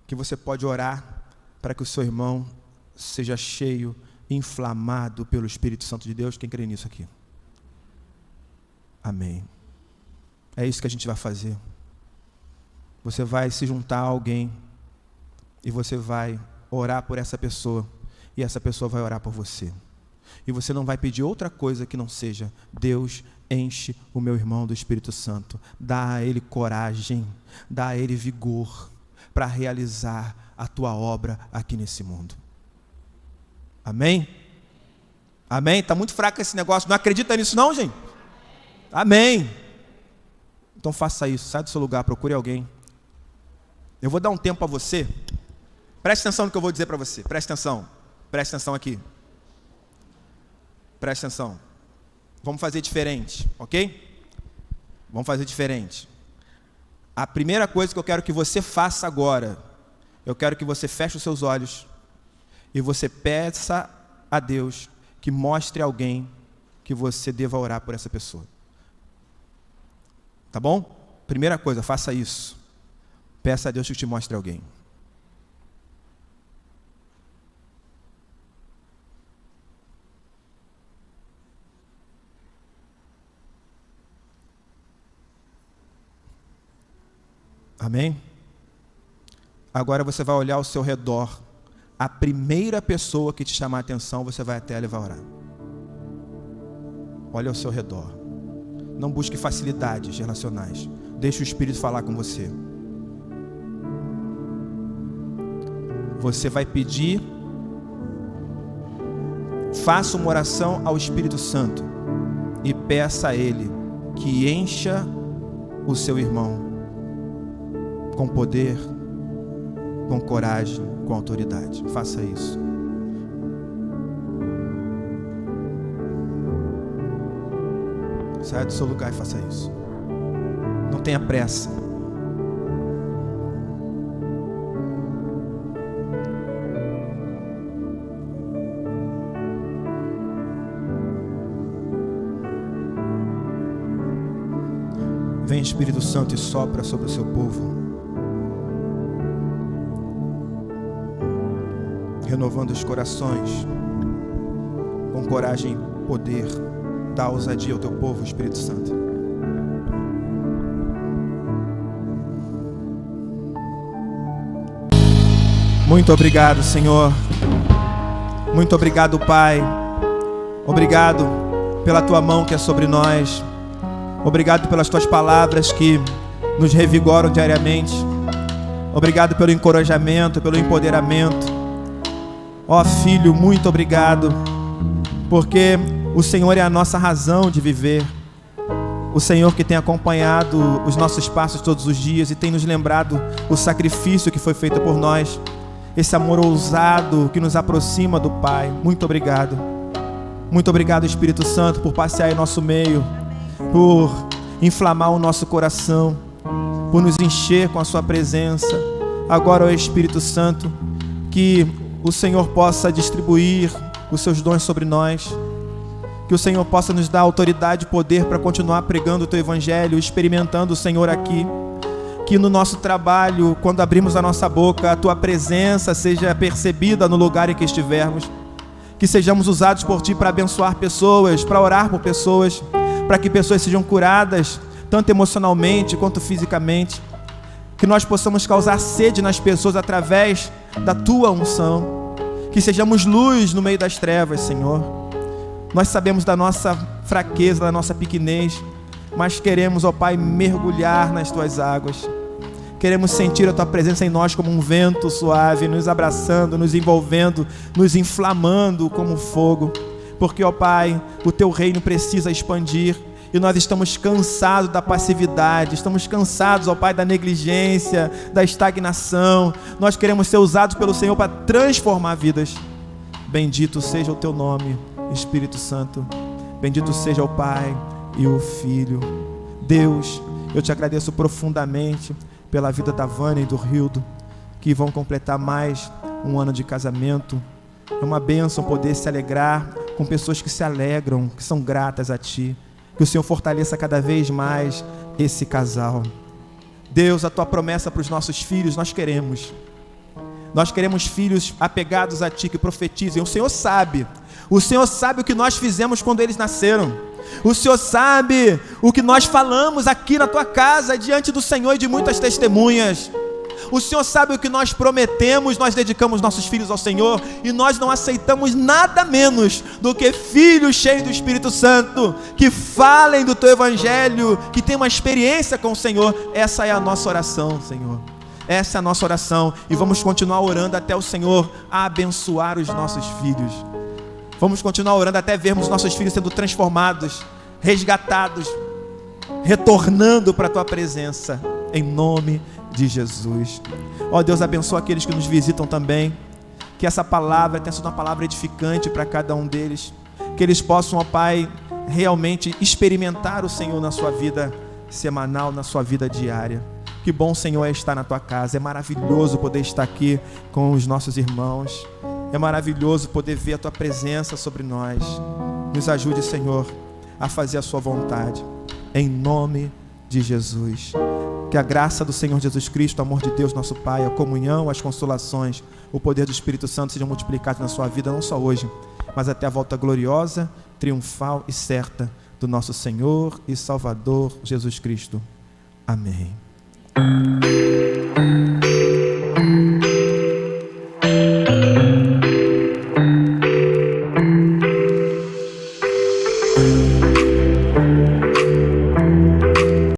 que você pode orar para que o seu irmão seja cheio, inflamado pelo Espírito Santo de Deus? Quem crê nisso aqui? Amém. É isso que a gente vai fazer. Você vai se juntar a alguém e você vai orar por essa pessoa e essa pessoa vai orar por você. E você não vai pedir outra coisa que não seja: Deus, enche o meu irmão do Espírito Santo, dá a ele coragem, dá a ele vigor para realizar a tua obra aqui nesse mundo. Amém? Amém? Está muito fraco esse negócio, não acredita nisso não, gente? Amém. Então faça isso, sai do seu lugar, procure alguém. Eu vou dar um tempo a você. Preste atenção no que eu vou dizer para você, preste atenção aqui. Preste atenção. Vamos fazer diferente, ok? Vamos fazer diferente. A primeira coisa que eu quero que você faça agora, eu quero que você feche os seus olhos e você peça a Deus que mostre alguém que você deva orar por essa pessoa. Tá bom? Primeira coisa, faça isso. Peça a Deus que te mostre alguém. Amém? Agora você vai olhar ao seu redor. A primeira pessoa que te chamar a atenção, você vai até ela e vai orar. Olha ao seu redor. Não busque facilidades relacionais. Deixe o Espírito falar com você. Você vai pedir, faça uma oração ao Espírito Santo e peça a Ele que encha o seu irmão com poder, com coragem, com autoridade. Faça isso. Saia do seu lugar e faça isso. Não tenha pressa. Vem, Espírito Santo, e sopra sobre o seu povo, renovando os corações com coragem e poder. Dá ousadia ao teu povo, Espírito Santo. Muito obrigado, Senhor. Muito obrigado, Pai. Obrigado pela tua mão que é sobre nós. Obrigado pelas tuas palavras que nos revigoram diariamente. Obrigado pelo encorajamento, pelo empoderamento. Ó Filho, muito obrigado, porque o Senhor é a nossa razão de viver. O Senhor que tem acompanhado os nossos passos todos os dias e tem nos lembrado o sacrifício que foi feito por nós. Esse amor ousado que nos aproxima do Pai. Muito obrigado. Muito obrigado, Espírito Santo, por passear em nosso meio, por inflamar o nosso coração, por nos encher com a sua presença. Agora, ó Espírito Santo, que o Senhor possa distribuir os seus dons sobre nós, que o Senhor possa nos dar autoridade e poder para continuar pregando o teu evangelho, experimentando o Senhor aqui. Que no nosso trabalho, quando abrimos a nossa boca, a tua presença seja percebida no lugar em que estivermos. Que sejamos usados por ti para abençoar pessoas, para orar por pessoas, para que pessoas sejam curadas, tanto emocionalmente quanto fisicamente. Que nós possamos causar sede nas pessoas através da tua unção. Que sejamos luz no meio das trevas, Senhor. Nós sabemos da nossa fraqueza, da nossa pequenez, mas queremos, ó Pai, mergulhar nas tuas águas. Queremos sentir a tua presença em nós como um vento suave, nos abraçando, nos envolvendo, nos inflamando como fogo. Porque, ó Pai, o teu reino precisa expandir e nós estamos cansados da passividade, estamos cansados, ó Pai, da negligência, da estagnação. Nós queremos ser usados pelo Senhor para transformar vidas. Bendito seja o teu nome, Espírito Santo. Bendito seja o Pai e o Filho. Deus, eu te agradeço profundamente pela vida da Vânia e do Rildo, que vão completar mais um ano de casamento. É uma bênção poder se alegrar com pessoas que se alegram, que são gratas a Ti. Que o Senhor fortaleça cada vez mais esse casal. Deus, a Tua promessa para os nossos filhos, nós queremos filhos apegados a Ti, que profetizem. O Senhor sabe o que nós fizemos quando eles nasceram. O Senhor sabe o que nós falamos aqui na Tua casa, diante do Senhor e de muitas testemunhas. O Senhor sabe o que nós prometemos. Nós dedicamos nossos filhos ao Senhor e nós não aceitamos nada menos do que filhos cheios do Espírito Santo, que falem do Teu Evangelho, que tenham uma experiência com o Senhor. Essa é a nossa oração, Senhor. Essa é a nossa oração, e vamos continuar orando até o Senhor abençoar os nossos filhos. Vamos continuar orando até vermos nossos filhos sendo transformados, resgatados, retornando para a Tua presença, em nome de Jesus. Ó Deus, abençoa aqueles que nos visitam também, que essa palavra tenha sido uma palavra edificante para cada um deles, que eles possam, ó Pai, realmente experimentar o Senhor na sua vida semanal, na sua vida diária. Que bom, Senhor, é estar na Tua casa. É maravilhoso poder estar aqui com os nossos irmãos. É maravilhoso poder ver a Tua presença sobre nós. Nos ajude, Senhor, a fazer a Sua vontade. Em nome de Jesus. Que a graça do Senhor Jesus Cristo, o amor de Deus, nosso Pai, a comunhão, as consolações, o poder do Espírito Santo sejam multiplicados na sua vida, não só hoje, mas até a volta gloriosa, triunfal e certa do nosso Senhor e Salvador Jesus Cristo. Amém.